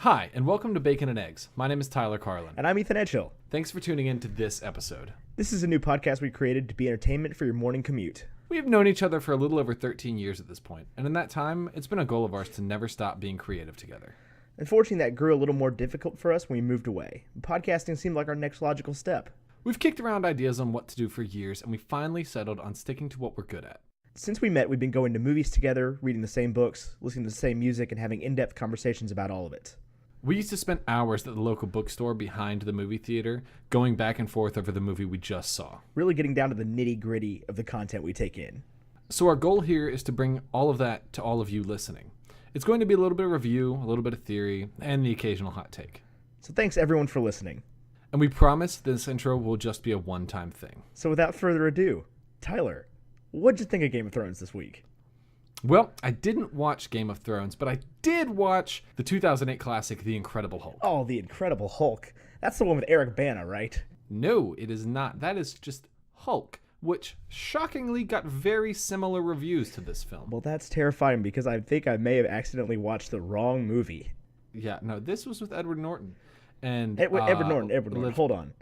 Hi, and welcome to Bacon and Eggs. My name is Tyler Carlin. And I'm Ethan Edghill. Thanks for tuning in to this episode. This is a new podcast we created to be entertainment for your morning commute. We have known each other for a little over 13 years at this point, and in that time, it's been a goal of ours to never stop being creative together. Unfortunately, that grew a little more difficult for us when we moved away. Podcasting seemed like our next logical step. We've kicked around ideas on what to do for years, and we finally settled on sticking to what we're good at. Since we met, we've been going to movies together, reading the same books, listening to the same music, and having in-depth conversations about all of it. We used to spend hours at the local bookstore behind the movie theater, going back and forth over the movie we just saw. Really getting down to the nitty-gritty of the content we take in. So our goal here is to bring all of that to all of you listening. It's going to be a little bit of review, a little bit of theory, and the occasional hot take. So thanks everyone for listening. And we promise this intro will just be a one-time thing. So without further ado, Tyler, what'd you think of Game of Thrones this week? Well, I didn't watch Game of Thrones, but I did watch the 2008 classic, The Incredible Hulk. Oh, The Incredible Hulk. That's the one with Eric Bana, right? No, it is not. That is just Hulk, which shockingly got very similar reviews to this film. Well, that's terrifying because I think I may have accidentally watched the wrong movie. Yeah, no, this was with Edward Norton. And Edward Norton. Hold on.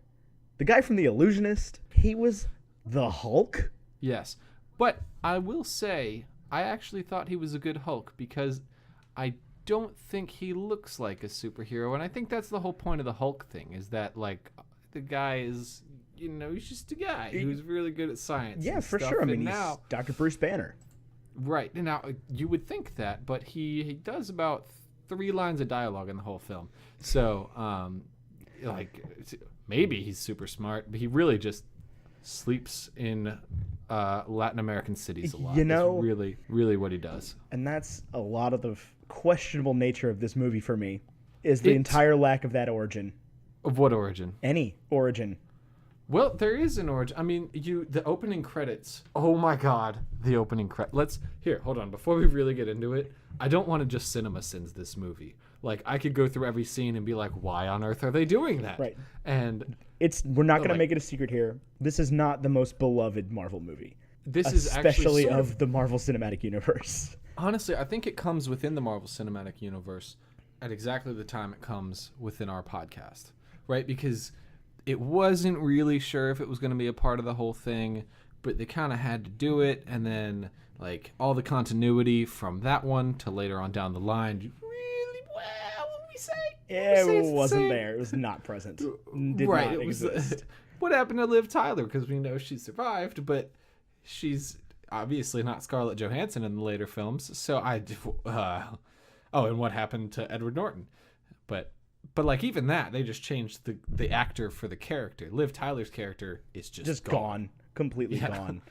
The guy from The Illusionist, he was the Hulk? Yes, but I will say, I actually thought he was a good Hulk because I don't think he looks like a superhero. And I think that's the whole point of the Hulk thing, is that, like, the guy is, you know, he's just a guy who's really good at science. Yeah, and for stuff. sure. I mean, and he's now, Dr. Bruce Banner. Right. Now, you would think that, but he does about 3 lines of dialogue in the whole film. So, like, maybe he's super smart, but he really just sleeps in Latin American cities a lot. You know, it's really, really what he does. And that's a lot of the questionable nature of this movie for me, is the entire lack of that origin. Of what origin? Any origin. Well, there is an origin. I mean, the opening credits. Oh my God, the opening credits. Hold on. Before we really get into it, I don't want to just cinema sins this movie. Like, I could go through every scene and be like, why on earth are they doing that? Right. And we're not going to make it a secret here. This is not the most beloved Marvel movie. This is especially actually of the Marvel Cinematic Universe. Honestly, I think it comes within the Marvel Cinematic Universe at exactly the time it comes within our podcast, right? Because it wasn't really sure if it was going to be a part of the whole thing, but they kind of had to do it, and then, like, all the continuity from that one to later on down the line, really, well, what would we say? It wasn't there. It was not present. Did right, not it was. exist. What happened to Liv Tyler? Because we know she survived, but she's obviously not Scarlett Johansson in the later films. So and what happened to Edward Norton? But like, even that, they just changed the actor for the character. Liv Tyler's character is just gone. Completely gone.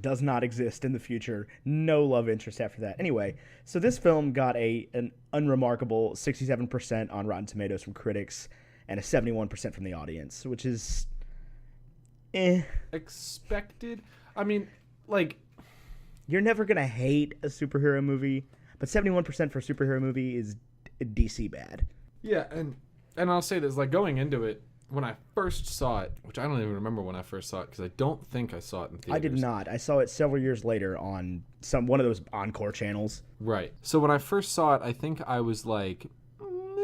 Does not exist in the future. No love interest after that. Anyway, so this film got an unremarkable 67% on Rotten Tomatoes from critics and a 71% from the audience, which is expected. I mean, like, you're never gonna hate a superhero movie, but 71% for a superhero movie is DC bad. Yeah, and I'll say this, like, going into it, when I first saw it, which I don't even remember when I first saw it, because I don't think I saw it in theaters. I did not. I saw it several years later on one of those Encore channels. Right. So when I first saw it, I think I was like,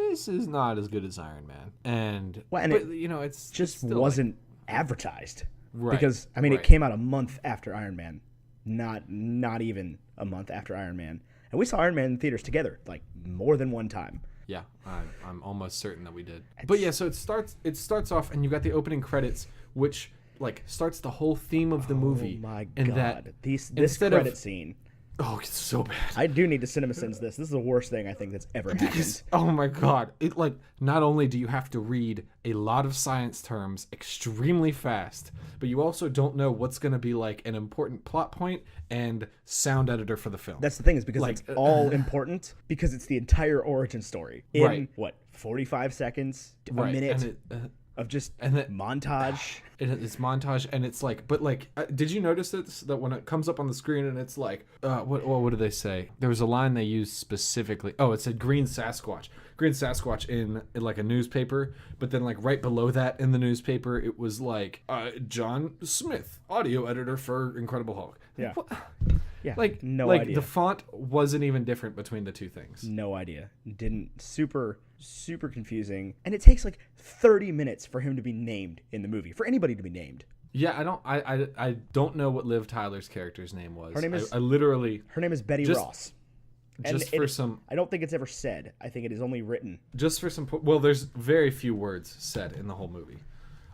this is not as good as Iron Man. But it's just still wasn't advertised. Right. Because, I mean, it came out a month after Iron Man. Not even a month after Iron Man. And we saw Iron Man in theaters together, like, more than one time. Yeah, I'm almost certain that we did. But yeah, so it starts off, and you got the opening credits, which, like, starts the whole theme of the movie. Oh my and God, this credit scene. Oh, it's so bad. I do need to CinemaSins this. This is the worst thing I think that's ever happened. Oh my God. It, like, not only do you have to read a lot of science terms extremely fast, but you also don't know what's going to be, like, an important plot point and sound editor for the film. That's the thing, is because, like, it's all important because it's the entire origin story in, 45 seconds to a minute of just montage. It's montage, and it's like, but, like, did you notice that when it comes up on the screen and it's like, what do they say? There was a line they used specifically. Oh, it said green Sasquatch. Green Sasquatch in like a newspaper, but then like right below that in the newspaper, it was like John Smith, audio editor for Incredible Hulk. Yeah. What? Yeah. Like no like idea. the font wasn't even different between the two things. No idea. Didn't super confusing. And it takes like 30 minutes for him to be named in the movie. For anybody to be named. Yeah, I don't know what Liv Tyler's character's name was. Her name is I literally Her name is Betty just- Ross. just for some I don't think it's ever said. I think it is only written. just for some well, there's very few words said in the whole movie.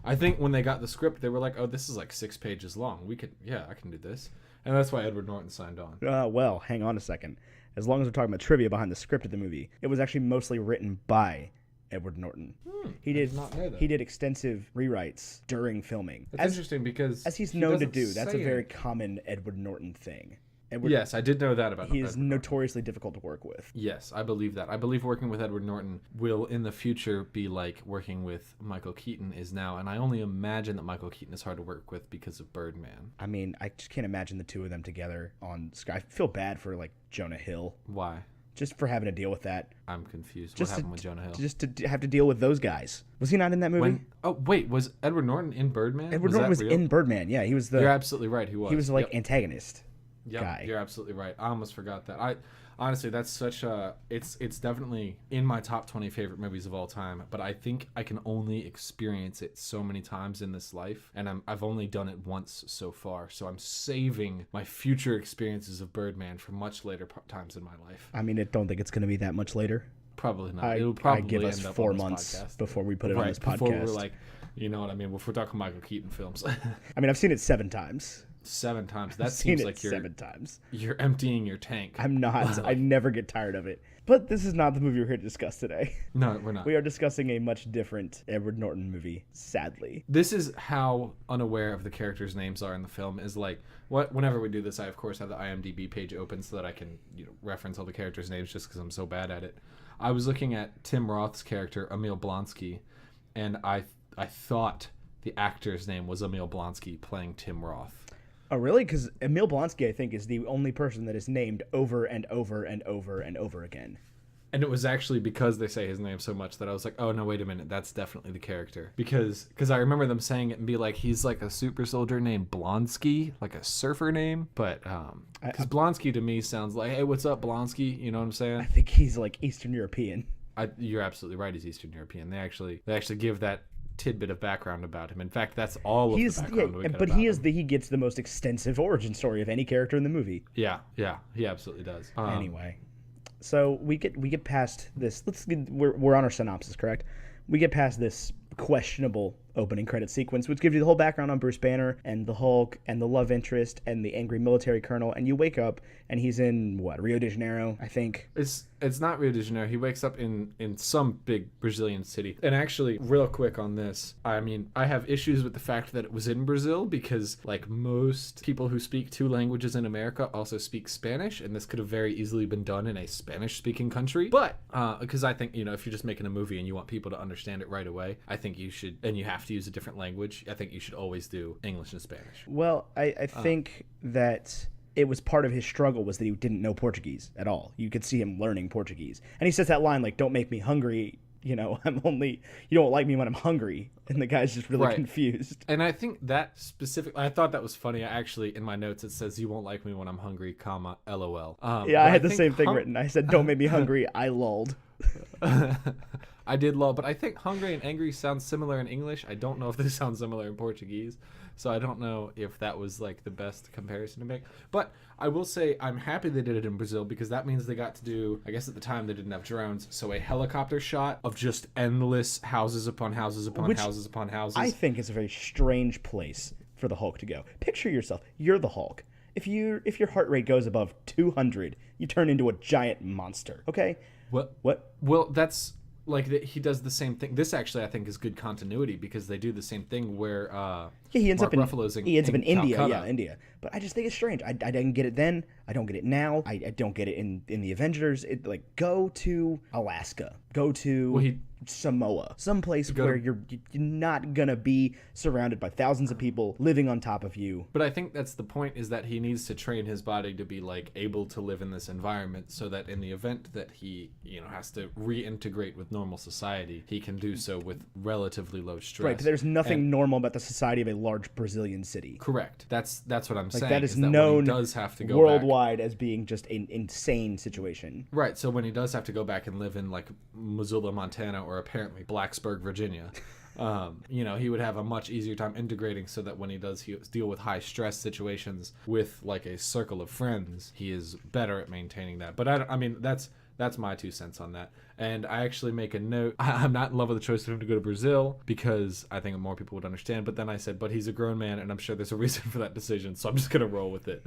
I think when they got the script, they were like, "Oh, this is like 6 pages long. I can do this." And that's why Edward Norton signed on. Well, hang on a second. As long as we're talking about trivia behind the script of the movie, it was actually mostly written by Edward Norton. He did not know that. He did extensive rewrites during filming. That's interesting because As he's he known to doesn't do. That's a say very anything. common Edward Norton thing. Edward, Yes, I did know that about him. he is notoriously difficult to work with. Yes, I believe that. I believe working with Edward Norton will in the future be like working with Michael Keaton is now, and I only imagine that Michael Keaton is hard to work with because of Birdman. I mean, I just can't imagine the two of them together on Sky. I feel bad for like Jonah Hill, Why? just for having to deal with that. I'm confused. Just what to- happened with Jonah Hill? Just to have to deal with those guys. Was he not in that movie? Wait, was Edward Norton in Birdman? Edward Norton was in Birdman. Yeah, he was You're absolutely right. He was. he was like Yep. antagonist. Yep, guy. You're absolutely right. I almost forgot that. I honestly, that's such a. It's definitely in my top 20 favorite movies of all time. But I think I can only experience it so many times in this life, and I've only done it once so far. So I'm saving my future experiences of Birdman for much later times in my life. I mean, I don't think it's going to be that much later. Probably not. I It'll probably give us end up 4 on this months podcast. before we put it on this podcast. Before we're like, you know what I mean? If we're talking Michael Keaton films, I mean, I've seen it 7 times. 7 times. That I've seen seems it like 7 times. you're emptying your tank. I'm not. I never get tired of it. But this is not the movie we're here to discuss today. No, we're not. We are discussing a much different Edward Norton movie, sadly. This is how unaware of the characters' names are in the film. Is like whenever we do this, I of course have the IMDb page open so that I can reference all the characters' names just because I'm so bad at it. I was looking at Tim Roth's character Emil Blonsky, and I thought the actor's name was Emil Blonsky playing Tim Roth. Oh, really? Because Emil Blonsky, I think, is the only person that is named over and over and over and over again. And it was actually because they say his name so much that I was like, oh, no, wait a minute. That's definitely the character. Because I remember them saying it and be like, he's like a super soldier named Blonsky, like a surfer name. But because Blonsky to me sounds like, hey, what's up, Blonsky? You know what I'm saying? I think he's like Eastern European. You're absolutely right. He's Eastern European. They actually give that tidbit of background about him. In fact, that's all of the background we get but about he is him. he gets the most extensive origin story of any character in the movie. Yeah, he absolutely does. Anyway, so we get past this. We're on our synopsis, correct? We get past this questionable opening credit sequence, which gives you the whole background on Bruce Banner and the Hulk and the love interest and the angry military colonel, and you wake up and he's in Rio de Janeiro, I think. It's not Rio de Janeiro. He wakes up in some big Brazilian city. And actually, real quick on this, I mean, I have issues with the fact that it was in Brazil because, like, most people who speak 2 languages in America also speak Spanish, and this could have very easily been done in a Spanish-speaking country. But, because I think, if you're just making a movie and you want people to understand it right away, I think you should, and you have to use a different language, I think you should always do English and Spanish. Well, I think that it was part of his struggle was that he didn't know Portuguese at all. You could see him learning Portuguese. And he says that line like, don't make me hungry. You don't like me when I'm hungry. And the guy's just really confused. And I think that I thought that was funny. Actually, in my notes, it says, you won't like me when I'm hungry, comma, LOL. Yeah, I had the same thing written. I said, don't make me hungry. I lulled. I did lull, but I think hungry and angry sound similar in English. I don't know if they sound similar in Portuguese. So I don't know if that was like the best comparison to make. But I will say I'm happy they did it in Brazil because that means they got to do, I guess at the time they didn't have drones, so a helicopter shot of just endless houses upon houses upon houses upon houses. I think it's a very strange place for the Hulk to go. Picture yourself. You're the Hulk. If your heart rate goes above 200, you turn into a giant monster. Okay? What? Well, that's like he does the same thing. This actually I think is good continuity because they do the same thing where he ends Mark up in Ruffalo's he ends up in India. Calcutta. Yeah, India. But I just think it's strange. I didn't get it then. I don't get it now. I don't get it in the Avengers. Go to Alaska. Go to Samoa, someplace where you're not gonna be surrounded by thousands of people living on top of you. But I think that's the point, is that he needs to train his body to be like able to live in this environment, so that in the event that he, you know, has to reintegrate with normal society, he can do so with relatively low stress. Right, but there's nothing normal about the society of a large Brazilian city. Correct. That's what I'm saying. That is that known when he does have to go worldwide as being just an insane situation. Right, so when he does have to go back and live in like Missoula, Montana, or apparently Blacksburg, Virginia, you know, he would have a much easier time integrating, so that when he does deal with high stress situations with like a circle of friends, he is better at maintaining that. But I mean, that's my 2 cents on that. And I actually make a note. I'm not in love with the choice of him to go to Brazil, because I think more people would understand. But then I said, but he's a grown man, and I'm sure there's a reason for that decision. So I'm just going to roll with it.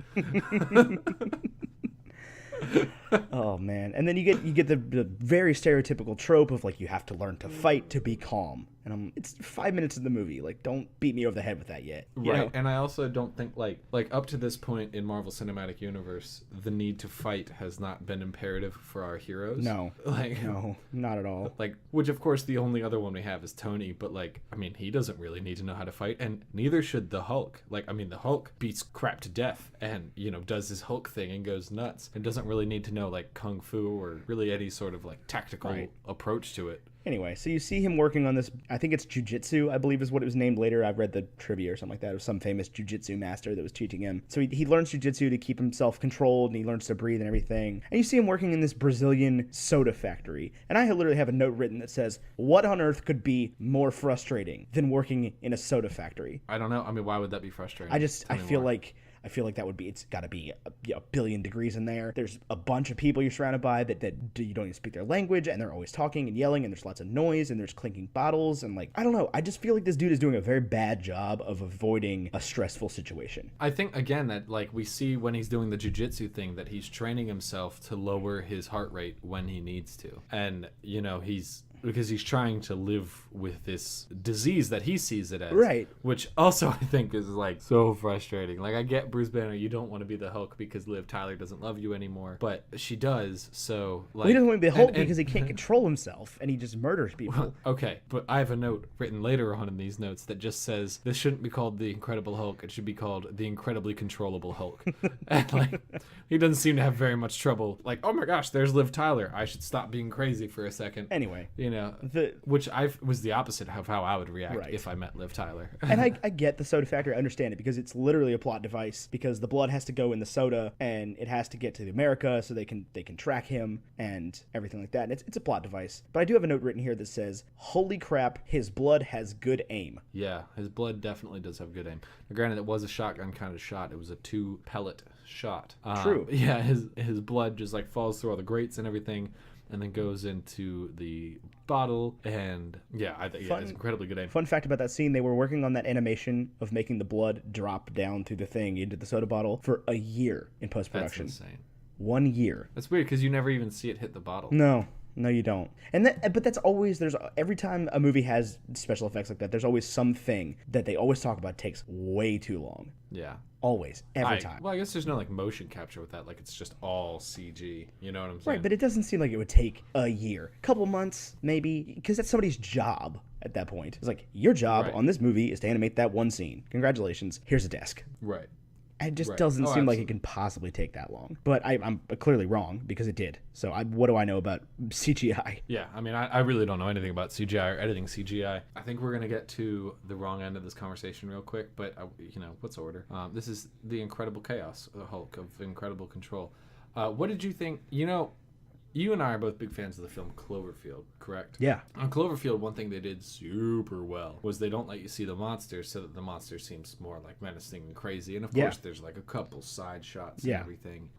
Oh man. And then you get the very stereotypical trope of like, you have to learn to fight to be calm. And it's 5 minutes of the movie. Like, don't beat me over the head with that yet. Right. Know? And I also don't think like up to this point in Marvel Cinematic Universe, the need to fight has not been imperative for our heroes. No. No, not at all. Like, which of course the only other one we have is Tony, but like, I mean, he doesn't really need to know how to fight, and neither should the Hulk. Like, I mean, the Hulk beats crap to death and, you know, does his Hulk thing and goes nuts, and doesn't really need to know like kung fu or really any sort of like tactical approach to it. Anyway, so you see him working on this, I think it's jujitsu, I believe is what it was named later. I've read the trivia or something like that. It was some famous jujitsu master that was teaching him. So he learns jujitsu to keep himself controlled, and he learns to breathe and everything. And you see him working in this Brazilian soda factory. And I literally have a note written that says, what on earth could be more frustrating than working in a soda factory? I don't know. I mean, why would that be frustrating? I feel like that would be, it's got to be a billion degrees in there. There's a bunch of people you're surrounded by that you don't even speak their language, and they're always talking and yelling, and there's lots of noise, and there's clinking bottles, and like, I don't know. I just feel like this dude is doing a very bad job of avoiding a stressful situation. I think, again, that like we see when he's doing the jiu-jitsu thing, that he's training himself to lower his heart rate when he needs to. And, you know, because he's trying to live with this disease that he sees it as. Right. Which also I think is like so frustrating. Like, I get Bruce Banner, you don't want to be the Hulk because Liv Tyler doesn't love you anymore, but she does, so like... Well, he doesn't want to be the Hulk because he can't control himself, and he just murders people. Well, okay, but I have a note written later on in these notes that just says, this shouldn't be called the Incredible Hulk, it should be called the Incredibly Controllable Hulk. And like, he doesn't seem to have very much trouble. Like, oh my gosh, there's Liv Tyler, I should stop being crazy for a second. Anyway. You know, which was the opposite of how I would react if I met Liv Tyler. And I get the soda factory. I understand it because it's literally a plot device, because the blood has to go in the soda and it has to get to America so they can track him and everything like that. And it's a plot device. But I do have a note written here that says, holy crap, his blood has good aim. Yeah, his blood definitely does have good aim. Now, granted, it was a shotgun kind of shot. It was a 2-pellet shot. True. Yeah, his blood just like falls through all the grates and everything, and then goes into the bottle, and yeah, it's incredibly good aim. Fun fact about that scene, they were working on that animation of making the blood drop down through the thing into the soda bottle for a year in post-production. That's insane. 1 year. That's weird, because you never even see it hit the bottle. No, you don't. But that's always, every time a movie has special effects like that, there's always something that they always talk about takes way too long. Yeah. Always. Every time. Well, I guess there's no like motion capture with that. Like, it's just all CG. You know what I'm saying? Right, but it doesn't seem like it would take a year. A couple months, maybe, because that's somebody's job at that point. It's like, your job on this movie is to animate that one scene. Congratulations. Here's a desk. Right. It just doesn't seem like it can possibly take that long. But I'm clearly wrong, because it did. So what do I know about CGI? Yeah, I mean, I really don't know anything about CGI or editing CGI. I think we're going to get to the wrong end of this conversation real quick, but, you know, what's order? This is the Incredible Chaos, the Hulk of Incredible Control. What did you think? You know, you and I are both big fans of the film Cloverfield, correct? Yeah. On Cloverfield, one thing they did super well was they don't let you see the monsters, so that the monster seems more like menacing and crazy. And of course, there's like a couple side shots and everything.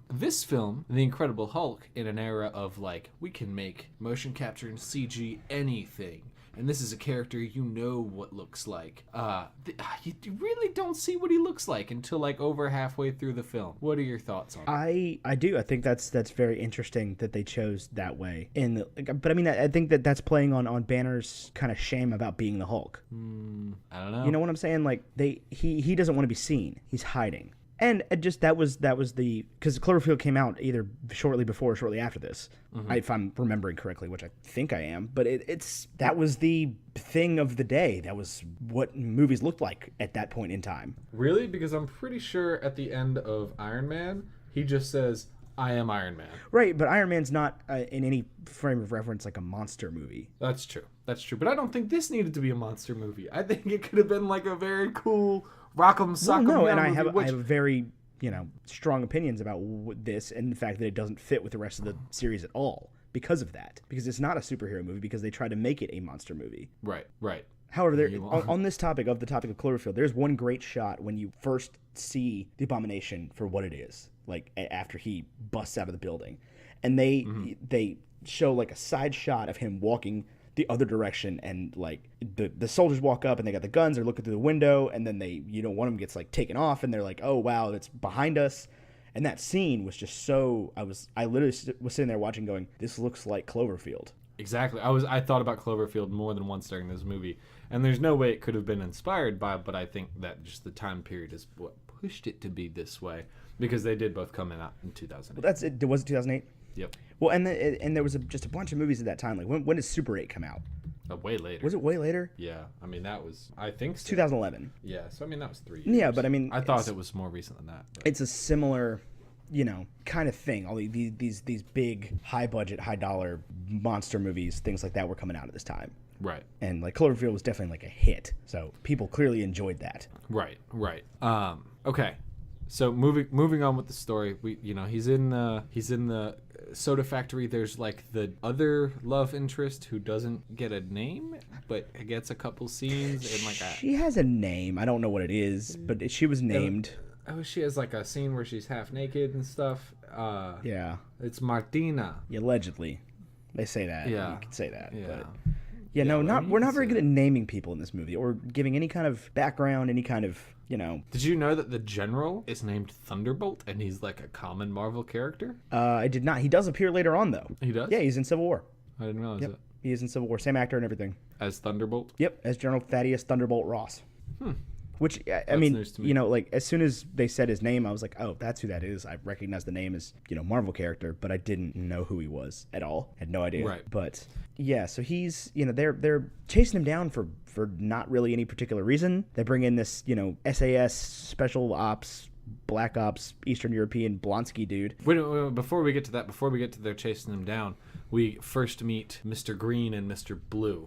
This film, The Incredible Hulk, in an era of like, we can make motion capture and CG anything, and this is a character you know what looks like. You really don't see what he looks like until like over halfway through the film. What are your thoughts on it? I do. I think that's very interesting that they chose that way. But I mean, I think that's playing on Banner's kind of shame about being the Hulk. I don't know. You know what I'm saying? Like he doesn't want to be seen. He's hiding. And just that was the, because Cloverfield came out either shortly before or shortly after this, if I'm remembering correctly, which I think I am. But that was the thing of the day. That was what movies looked like at that point in time. Really? Because I'm pretty sure at the end of Iron Man, he just says, "I am Iron Man." Right, but Iron Man's not in any frame of reference like a monster movie. That's true. But I don't think this needed to be a monster movie. I think it could have been like a very cool Rock'em Sock'em No, and movie, I have very strong opinions about this and the fact that it doesn't fit with the rest of the series at all because of that. Because it's not a superhero movie because they try to make it a monster movie. Right. However, on this topic of Cloverfield, there's one great shot when you first see the Abomination for what it is, like after he busts out of the building, and they show like a side shot of him walking the other direction, and like the soldiers walk up and they got the guns, they're looking through the window, and then one of them gets like taken off, and they're like, oh wow, that's behind us. And that scene was just so, I literally was sitting there watching going, this looks like Cloverfield. Exactly. I thought about Cloverfield more than once during this movie, and there's no way it could have been inspired by it, but I think that just the time period is what pushed it to be this way, because they did both come out in 2008. Well, that's it. Was it 2008? Yep. Well, and there was just a bunch of movies at that time. Like when did Super 8 come out? Way later. Was it way later? Yeah. I mean, that was, I think so. 2011. Yeah. So, I mean, that was 3 years. Yeah, but I mean, I thought it was more recent than that. But. It's a similar, kind of thing. All these big, high budget, high dollar monster movies, things like that were coming out at this time. Right. And like Cloverfield was definitely like a hit. So people clearly enjoyed that. Right. Okay. So moving on with the story, he's in the soda factory. There's like the other love interest who doesn't get a name, but gets a couple scenes and like she has a name. I don't know what it is, but she was named. She has like a scene where she's half naked and stuff. Yeah. It's Martina. Allegedly, they say that. Yeah. You can say that. Yeah. But we're not very good at naming people in this movie or giving any kind of background, any kind of. Did you know that the general is named Thunderbolt and he's like a common Marvel character? I did not. He does appear later on, though. He does? Yeah, he's in Civil War. I didn't realize that. He is in Civil War. Same actor and everything. As Thunderbolt? Yep, as General Thaddeus Thunderbolt Ross. Which, I mean, like, as soon as they said his name, I was like, oh, that's who that is. I recognize the name as, Marvel character, but I didn't know who he was at all. Had no idea. Right. But, yeah, so he's, they're chasing him down for not really any particular reason. They bring in this, SAS, Special Ops, Black Ops, Eastern European Blonsky dude. Wait, before we get to their chasing him down, we first meet Mr. Green and Mr. Blue,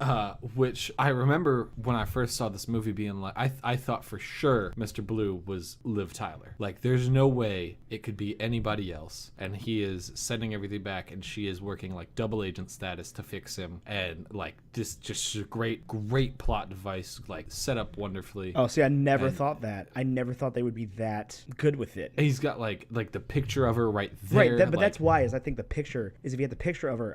which I remember when I first saw this movie being like, I thought for sure Mr. Blue was Liv Tyler. Like, there's no way it could be anybody else, and he is sending everything back, and she is working like double agent status to fix him, and like just a great plot device, like set up wonderfully. Oh, see, I never thought that. I never thought they would be that good with it. He's got like the picture of her right there. Right, but that's why, is I think the picture is, if you had the picture of her,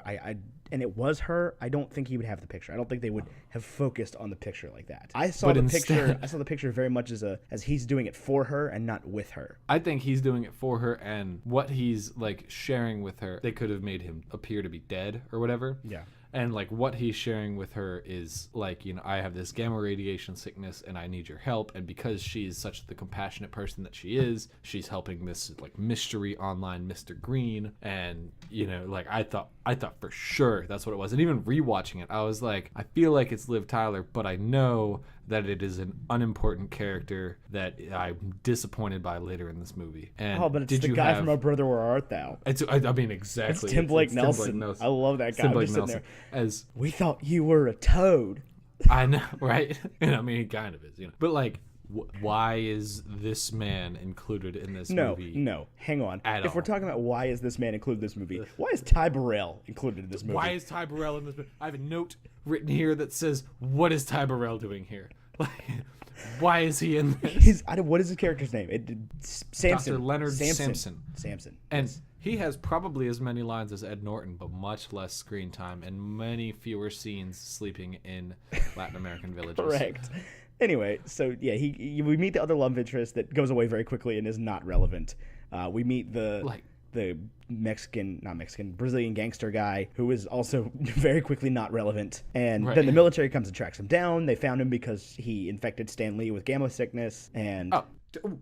and it was her, I don't think he would have the picture. I don't think they would have focused on the picture like that. I saw the picture very much as he's doing it for her and not with her. I think he's doing it for her, and what he's like sharing with her, they could have made him appear to be dead or whatever. Yeah. And like what he's sharing with her is like, I have this gamma radiation sickness and I need your help. And because she is such the compassionate person that she is, she's helping this like mystery online Mr. Green. And, like I thought for sure that's what it was. And even rewatching it, I was like, I feel like it's Liv Tyler, but I know that it is an unimportant character that I'm disappointed by later in this movie. And but it's the guy from Oh Brother, Where Art Thou? I mean, exactly. It's Tim Blake Nelson. I love that guy. Tim Blake Nelson. As we thought you were a toad. I know, right? I mean, he kind of is, But like, why is this man included in this movie? No, hang on. If we're talking about why is this man included in this movie, why is Ty Burrell included in this movie? Why is Ty Burrell in this movie? I have a note written here that says, what is Ty Burrell doing here? Like, why is he in this? What is his character's name? Samson. Dr. Leonard Samson. Samson. And he has probably as many lines as Ed Norton, but much less screen time and many fewer scenes sleeping in Latin American villages. Correct. Anyway, so yeah, we meet the other love interest that goes away very quickly and is not relevant. We meet the Brazilian gangster guy who is also very quickly not relevant. And then the military comes and tracks him down. They found him because he infected Stan Lee with gamma sickness. And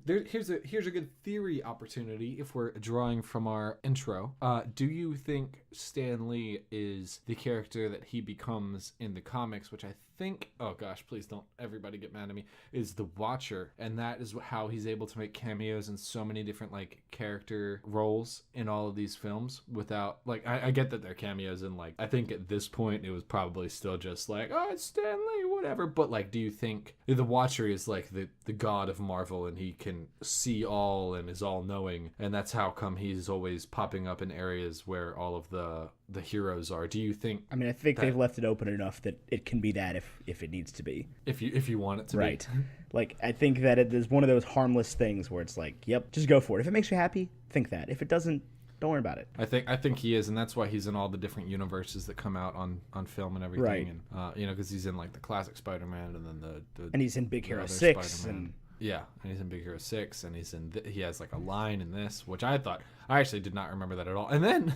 Here's a good theory opportunity if we're drawing from our intro. Do you think Stan Lee is the character that he becomes in the comics, which I think, oh gosh, please don't everybody get mad at me, is the Watcher, and that is how he's able to make cameos in so many different like character roles in all of these films without like I get that they're cameos and like I think at this point it was probably still just like, oh, it's Stan Lee, whatever. But like, do you think the Watcher is like the god of Marvel and he can see all and is all knowing, and that's how come he's always popping up in areas where all of the heroes are? Do you think? I mean, I think they've left it open enough that it can be that if it needs to be. If you want it to right. be. Like, I think that it is one of those harmless things where it's like, yep, just go for it. If it makes you happy, think that. If it doesn't, don't worry about it. I think he is, and that's why he's in all the different universes that come out on film and everything. Right. And because he's in like the classic Spider-Man, and then the and he's in Big Hero 6 Spider-Man. and yeah, and he's in Big Hero 6, and he's in he has like a line in this, which I actually did not remember that at all. And then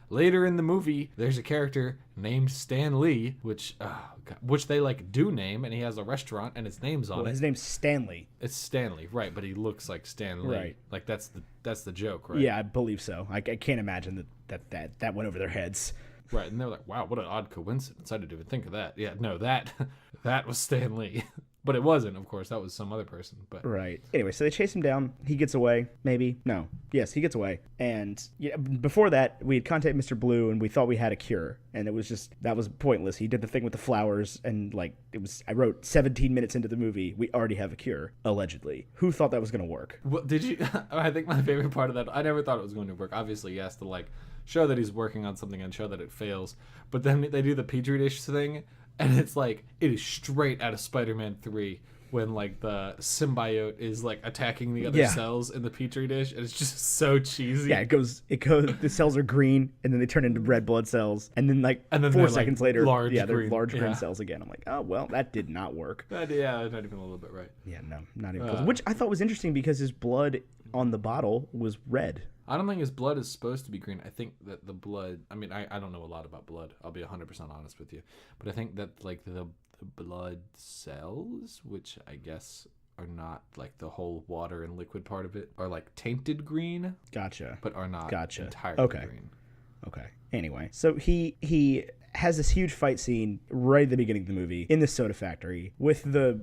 later in the movie, there's a character named Stan Lee, which they like do name, and he has a restaurant, and his name's on it. His name's Stanley. It's Stanley, right? But he looks like Stan Lee. Right. Like that's the joke, right? Yeah, I believe so. I can't imagine that went over their heads. Right, and they're like, "Wow, what an odd coincidence! I didn't even think of that." Yeah, no, that was Stan Lee. But it wasn't, of course. That was some other person. But right. Anyway, so they chase him down. He gets away. Maybe. No. Yes, he gets away. And before that, we had contacted Mr. Blue, and we thought we had a cure. And that was pointless. He did the thing with the flowers, and I wrote 17 minutes into the movie, we already have a cure, allegedly. Who thought that was going to work? Well, did you? I think my favorite part of that, I never thought it was going to work. Obviously, he has to show that he's working on something and show that it fails. But then they do the Petri dish thing, and it's like, it is straight out of Spider-Man 3 when the symbiote is attacking the other cells in the Petri dish, and it's just so cheesy. Yeah, it goes the cells are green, and then they turn into red blood cells, and then 4 seconds later, they're large green cells again. I'm like, oh, well, that did not work. Not even a little bit right. Yeah, no, not even close. Which I thought was interesting because his blood on the bottle was red. I don't think his blood is supposed to be green. I think that the blood, I mean, I don't know a lot about blood. I'll be 100% honest with you. But I think that the blood cells, which I guess are not the whole water and liquid part of it, are tainted green. Gotcha. But are not entirely green. Okay. Anyway, so he has this huge fight scene right at the beginning of the movie in the soda factory with the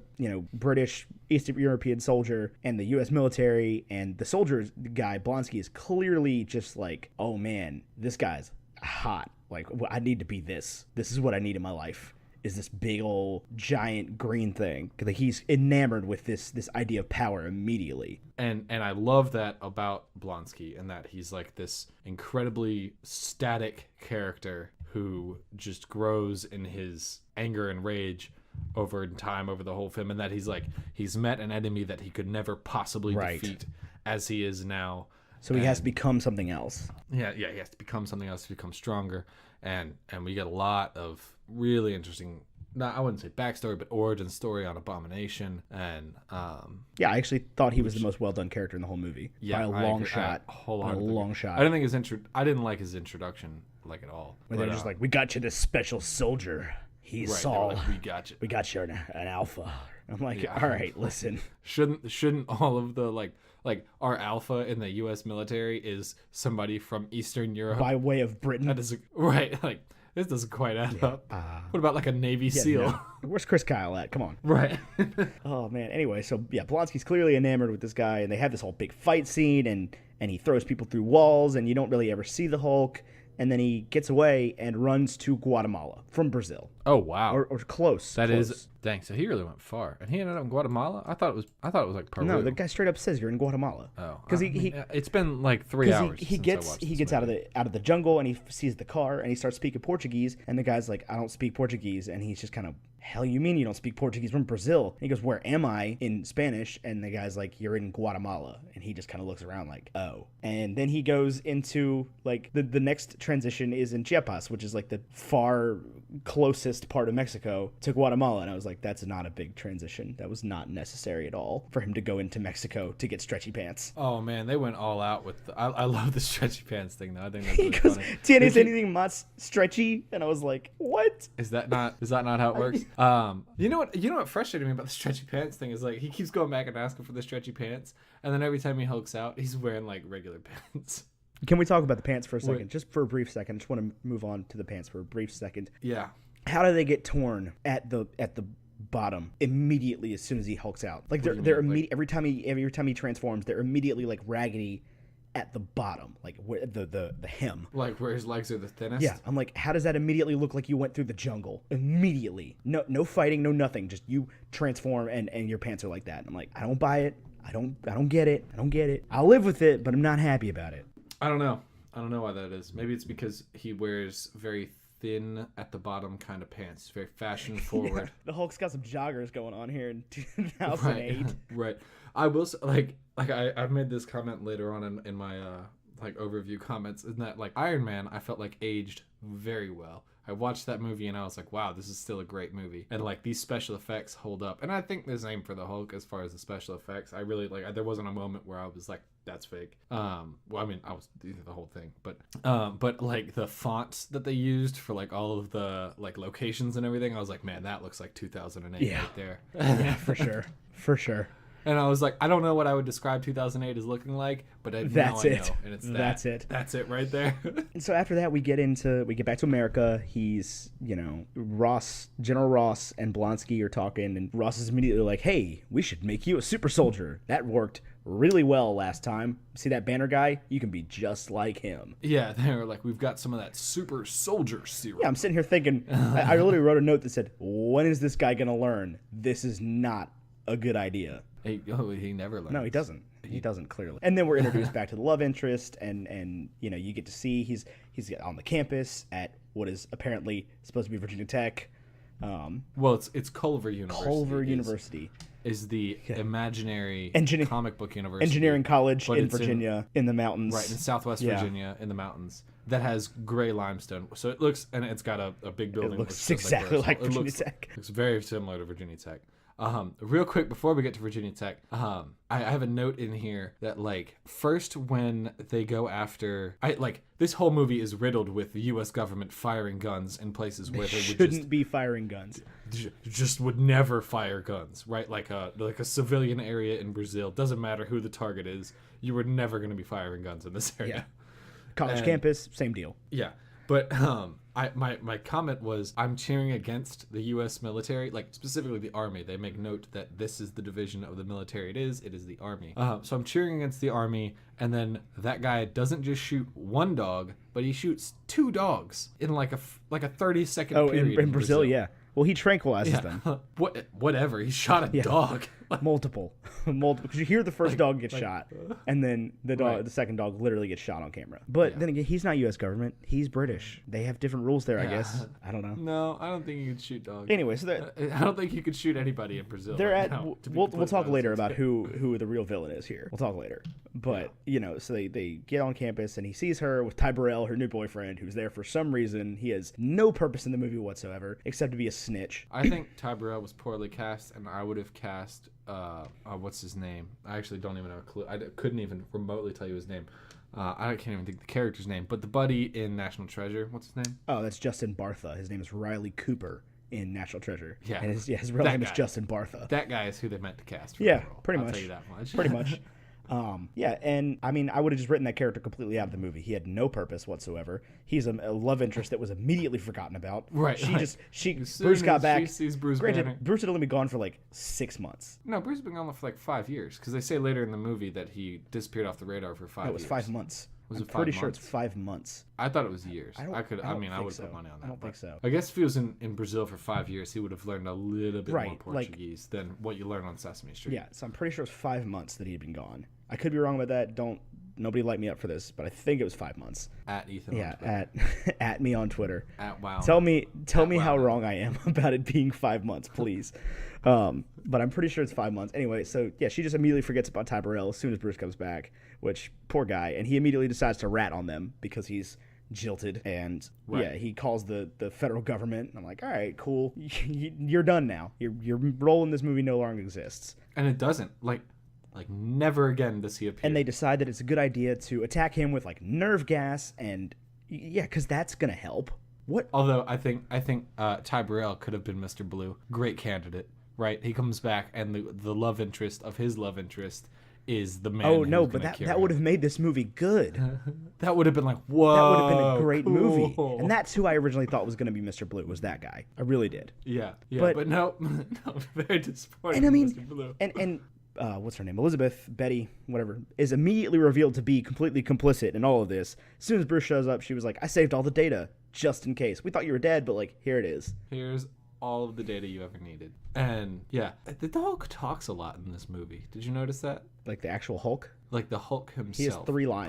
British Eastern European soldier and the U.S. military, and the soldier guy Blonsky is clearly just oh man, this guy's hot. I need to be this. This is what I need in my life. Is this big old giant green thing. He's enamored with this idea of power immediately. And I love that about Blonsky, and that he's this incredibly static character who just grows in his anger and rage over time, over the whole film, and that he's met an enemy that he could never possibly defeat as he is now. So he has to become something else. Yeah, he has to become something else to become stronger. And we get a lot of really interesting, I wouldn't say backstory, but origin story on Abomination. And I actually thought he was the most well done character in the whole movie by a long shot. I didn't like his introduction at all. Where they're just we got you this special soldier. He's Saul. We got you. We got you an alpha. I'm all right, listen. Shouldn't all of the our alpha in the U.S. military is somebody from Eastern Europe by way of Britain? That is this doesn't quite add up. What about a Navy SEAL? No. Where's Chris Kyle at? Come on. Right. Oh man. Anyway, so Blonsky's clearly enamored with this guy, and they have this whole big fight scene, and he throws people through walls, and you don't really ever see the Hulk. And then he gets away and runs to Guatemala from Brazil. Oh wow! Or close. That is dang. So he really went far, and he ended up in Guatemala. I thought it was Peru. No, the guy straight up says you're in Guatemala. Oh, because it's been 3 hours. He gets out of the jungle, and he sees the car, and he starts speaking Portuguese, and the guy's like, I don't speak Portuguese, and he's just kind of, hell you mean you don't speak Portuguese? From Brazil? And he goes, where am I, in Spanish? And the guy's like, you're in Guatemala. And he just kind of looks around oh. And then he goes into the next transition is in Chiapas, which is the far closest part of Mexico to Guatemala. And I was like, that's not a big transition. That was not necessary at all for him to go into Mexico to get stretchy pants. Oh man, they went all out with I love the stretchy pants thing though. I think that's really Because funny. TNA's anything mas stretchy, and I was like, what? Is that not how it works? You know what frustrated me about the stretchy pants thing is like he keeps going back and asking for the stretchy pants, and then every time he hulks out, he's wearing like regular pants. Can we talk about the pants for a second? Wait. Just for a brief second. I just want to move on to the pants for a brief second. Yeah. How do they get torn at the bottom immediately as soon as he hulks out? Like they're immediate every time he transforms, they're immediately like raggedy at the bottom, like where the hem. Like where his legs are the thinnest. Yeah, I'm like, how does that immediately look like you went through the jungle? Immediately, no fighting, no nothing. Just you transform and your pants are like that. And I'm like, I don't buy it. I don't get it. I don't get it. I'll live with it, but I'm not happy about it. I don't know why that is. Maybe it's because he wears very thin at the bottom kind of pants, very fashion forward. Yeah, the Hulk's got some joggers going on here in 2008. Right. I will say, like I've made this comment later on in my like overview comments, in that like Iron Man I felt like aged very well. I watched that movie and I was like, wow, this is still a great movie. And like these special effects hold up. And I think the same for the Hulk as far as the special effects. I really like, there wasn't a moment where I was like, that's fake. Well, I mean, I was the whole thing, but like the fonts that they used for like all of the like locations and everything, I was like, man, that looks like 2008 right there. Yeah, for sure. And I was like, I don't know what I would describe 2008 as looking like, but that's it. I know. And it's that's it. That's it right there. And so after that, we get back to America. He's, General Ross and Blonsky are talking, and Ross is immediately like, hey, we should make you a super soldier. That worked really well last time. See that Banner guy? You can be just like him. Yeah, they were like, we've got some of that super soldier serum. Yeah, I'm sitting here thinking, I literally wrote a note that said, when is this guy going to learn this is not a good idea? He never learns. No, he doesn't. He doesn't, clearly. And then we're introduced back to the love interest, and you get to see he's on the campus at what is apparently supposed to be Virginia Tech. Well, it's Culver University. Culver University is the imaginary comic book university. Engineering college in Virginia, in the mountains. Right, in Southwest Virginia, in the mountains. That has gray limestone. So it looks, and it's got a big building. It looks exactly like Virginia Tech. It's very similar to Virginia Tech. Real quick before we get to Virginia Tech, I have a note in here that like first when they go after, this whole movie is riddled with the U.S. government firing guns in places where they shouldn't be firing guns. Just would never fire guns, right? Like a civilian area in Brazil, doesn't matter who the target is, you were never going to be firing guns in this area. Yeah. College campus, same deal. Yeah, but my comment was, I'm cheering against the U.S. military, like specifically the Army. They make note that this is the division of the military. It is the Army. So I'm cheering against the Army, and then that guy doesn't just shoot one dog, but he shoots two dogs in like a 30-second period. In Brazil, yeah. Well, he tranquilizes them. Whatever. He shot a dog. Multiple. Because you hear the first dog get shot, and then the second dog literally gets shot on camera. But then again, he's not U.S. government. He's British. They have different rules there, I guess. I don't know. No, I don't think you could shoot dogs. Anyway, so I don't think you could shoot anybody in Brazil. We'll talk later about who the real villain is here. We'll talk later. But so they get on campus, and he sees her with Ty Burrell, her new boyfriend, who's there for some reason. He has no purpose in the movie whatsoever except to be a snitch. I think Ty Burrell was poorly cast, and I would have cast what's his name? I actually don't even have a clue. I couldn't even remotely tell you his name. I can't even think the character's name. But the buddy in National Treasure, what's his name? Oh, that's Justin Bartha. His name is Riley Cooper in National Treasure. Yeah. And his real name is Justin Bartha. That guy is who they meant to cast for the role. Pretty I'll much. tell you that much. Pretty much. And I mean, I would have just written that character completely out of the movie. He had no purpose whatsoever. He's a love interest that was immediately forgotten about. Right. Bruce got back. She sees Bruce Granted, Banner. Bruce had only been gone for like 6 months. No, Bruce had been gone for like 5 years, because they say later in the movie that he disappeared off the radar for 5 years. No, it was 5 months. I'm pretty sure it's 5 months. I thought it was years. I would think put money on that. I don't think so. I guess if he was in Brazil for 5 years, he would have learned a little bit more Right, Portuguese than what you learn on Sesame Street. Yeah, so I'm pretty sure it's 5 months that he had been gone. I could be wrong about that. Nobody light me up for this, but I think it was 5 months. At Ethan. Yeah, at me on Twitter. At Wow. Tell me how wrong I am about it being 5 months, please. But I'm pretty sure it's 5 months. Anyway, so yeah, she just immediately forgets about Ty Burrell as soon as Bruce comes back, which poor guy, and he immediately decides to rat on them because he's jilted, and Right. yeah, he calls the federal government. And I'm like, all right, cool, you're done now. Your role in this movie no longer exists. And it doesn't. Like never again does he appear. And they decide that it's a good idea to attack him with like nerve gas, and yeah, because that's gonna help. What? Although I think Ty Burrell could have been Mr. Blue. Great candidate, right? He comes back, and the love interest of his love interest is the man. Oh no, who's but gonna carry that would have made this movie good. That would have been like, whoa. That would have been a great cool. movie. And that's who I originally thought was going to be Mr. Blue, was that guy. I really did. Yeah, But- but no, very disappointing. And I mean, Mr. Blue. and what's her name? Elizabeth, Betty, whatever, is immediately revealed to be completely complicit in all of this. As soon as Bruce shows up, she was like, I saved all the data just in case. We thought you were dead, but like, here it is. Here's all of the data you ever needed. And yeah, the Hulk talks a lot in this movie. Did you notice that? Like the actual Hulk. Like the Hulk himself. He has 3 lines.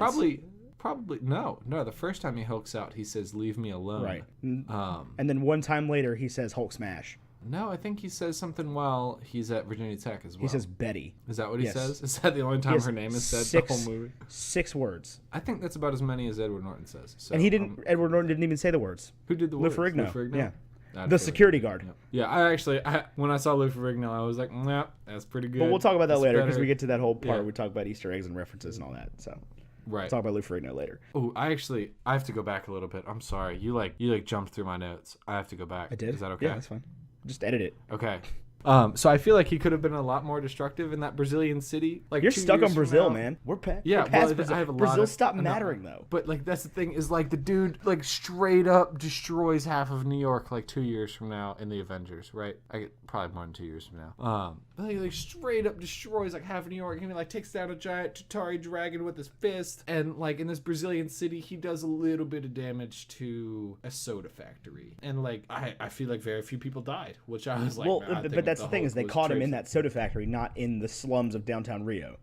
Probably no. The first time he hulks out, he says, "Leave me alone." Right. And then one time later, he says Hulk smash. No, I think he says something while he's at Virginia Tech as well. He says Betty. Is that what he Yes. says? Is that the only time her name is said the whole movie? 6 words. I think that's about as many as Edward Norton says. So, And he didn't. Edward Norton didn't even say the words. Who did the Lou words? Ferrigno. Yeah. I'd The feel security guard. Yeah, I when I saw Lou Ferrigno, I was like, nah, that's pretty good. But we'll talk about that That's later because better. we get to that whole part Yeah. where we talk about Easter eggs and references and all that. So Right. we'll talk about Lou Ferrigno later. Oh, I have to go back a little bit. I'm sorry. You jumped through my notes. I have to go back. I did. Is that okay? Yeah, that's fine. Just edit it. Okay. So I feel like he could have been a lot more destructive in that Brazilian city. Like You're 2 stuck years on from Brazil, now. man. We're past Brazil. I have a lot Brazil of, stopped no, mattering though. But like that's the thing is like the dude like straight up destroys half of New York like 2 years from now in the Avengers, right? Probably more than 2 years from now. But he like straight up destroys like half of New York. And he like takes down a giant Tatari dragon with his fist. And like in this Brazilian city, he does a little bit of damage to a soda factory. And like I feel like very few people died, which I was like, Well, man, I think but that's the thing Hulk is they was caught him in traipsing. that soda factory, not in the slums of downtown Rio.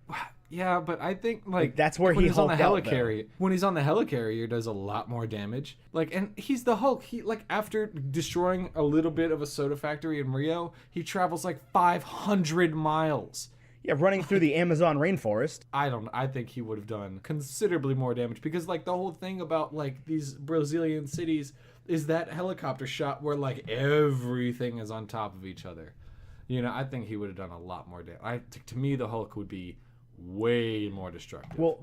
Yeah, but I think like that's where when he he's on the hulked out, helicarrier. When he's on the helicarrier, does a lot more damage. Like, and he's the Hulk. He like after destroying a little bit of a soda factory in Rio, he travels like 500 miles. Yeah, running through the Amazon rainforest. I think he would have done considerably more damage because like the whole thing about like these Brazilian cities is that helicopter shot where like everything is on top of each other. You know, I think he would have done a lot more damage. To me, the Hulk would be way more destructive. Well,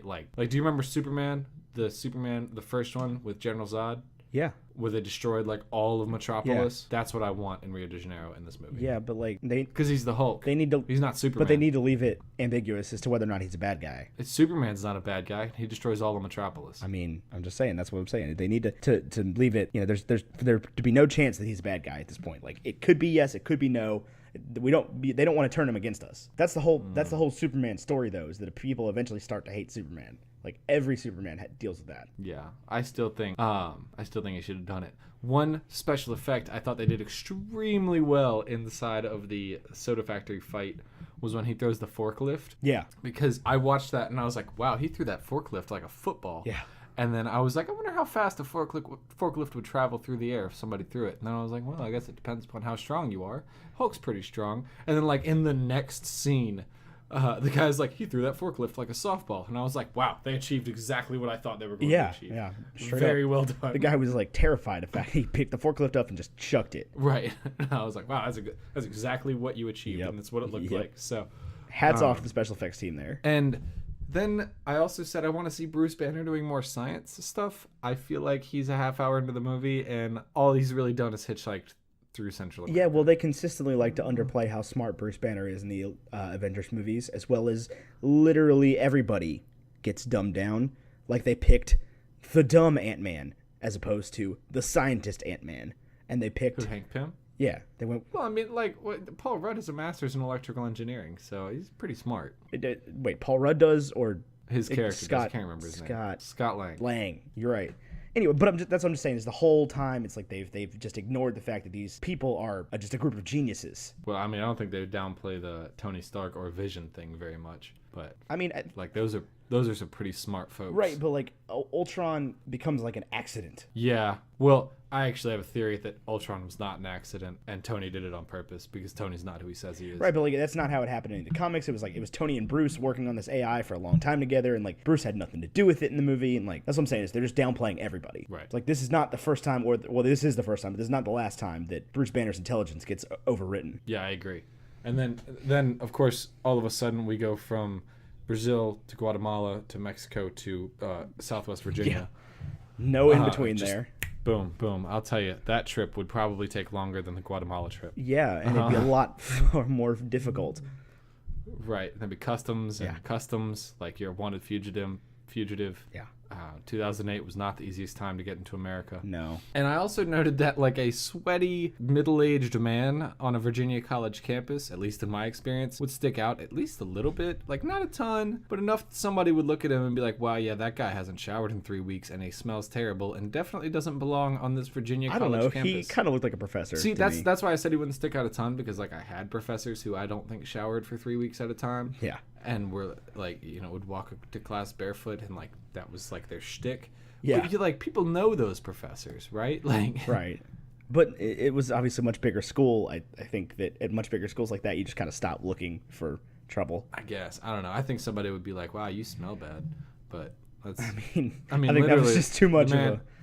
like, do you remember Superman? The first one with General Zod, yeah, where they destroyed like all of Metropolis. That's what I want in Rio de Janeiro in this movie. yeah, but like because he's the Hulk. they need to. He's not Superman. But they need to leave it ambiguous as to whether or not he's a bad guy. Superman's not a bad guy. He destroys all of Metropolis. I mean, I'm just saying. That's what I'm saying. They need to leave it. You know, there's there to be no chance that he's a bad guy at this point. Like it could be yes, it could be no. They don't want to turn him against us. That's the whole Superman story though, is that people eventually start to hate Superman. Like every Superman deals with that. Yeah, I still think he should have done it. One special effect I thought they did extremely well inside of the soda factory fight was when he throws the forklift. Yeah. Because I watched that and I was like, wow, he threw that forklift like a football. Yeah. And then I was like, I wonder how fast a forklift would travel through the air if somebody threw it. And then I was like, well, I guess it depends upon how strong you are. Hulk's pretty strong. And then like in the next scene, the guy's like, he threw that forklift like a softball. And I was like, wow, they achieved exactly what I thought they were going to achieve. Yeah, straight Very up. well done. The guy was like terrified of the fact he picked the forklift up and just chucked it. Right. And I was like, wow, that's exactly what you achieved. Yep. And that's what it looked Yep. like. So Hats off to the special effects team there. And then I also said I want to see Bruce Banner doing more science stuff. I feel like he's a half hour into the movie and all he's really done is hitchhiked through Central America. Yeah, well, they consistently like to underplay how smart Bruce Banner is in the Avengers movies, as well as literally everybody gets dumbed down. Like they picked the dumb Ant-Man as opposed to the scientist Ant-Man. And they picked... Who, Hank Pym? Yeah, they went... Well, I mean, like, Paul Rudd is a master's in electrical engineering, so he's pretty smart. Wait, Paul Rudd does, or... His character Scott, does. I can't remember his name. Scott Lang. Lang. You're right. Anyway, but that's what I'm just saying is the whole time it's like they've just ignored the fact that these people are just a group of geniuses. Well, I mean, I don't think they downplay the Tony Stark or Vision thing very much, but I mean, like those are some pretty smart folks. right? But like Ultron becomes like an accident. Yeah. Well, I actually have a theory that Ultron was not an accident and Tony did it on purpose because Tony's not who he says he is. Right, but like that's not how it happened in the comics. It was Tony and Bruce working on this AI for a long time together, and like Bruce had nothing to do with it in the movie, and like that's what I'm saying is they're just downplaying everybody. Right. It's like this is not the first time, or well, this is the first time, but this is not the last time that Bruce Banner's intelligence gets overwritten. Yeah, I agree. And then of course all of a sudden we go from Brazil to Guatemala to Mexico to Southwest Virginia. Yeah. No in between just there. Boom, boom. I'll tell you, that trip would probably take longer than the Guatemala trip. Yeah, and it'd be a lot more difficult. Right. There'd be customs and customs, like you're a wanted fugitive. Yeah. 2008 was not the easiest time to get into America. No. And I also noted that like a sweaty, middle-aged man on a Virginia college campus, at least in my experience, would stick out at least a little bit. Like not a ton, but enough that somebody would look at him and be like, wow, yeah, that guy hasn't showered in 3 weeks and he smells terrible and definitely doesn't belong on this Virginia college campus. He kind of looked like a professor. See, that's why I said he wouldn't stick out a ton, because like I had professors who I don't think showered for 3 weeks at a time. Yeah. And were like, would walk to class barefoot and like that was like their shtick. Yeah. But like people know those professors, right? Like right. But it was obviously a much bigger school. I think that at much bigger schools like that, you just kind of stop looking for trouble. I guess. I don't know. I think somebody would be like, wow, you smell bad. But that's I think literally, that was just too much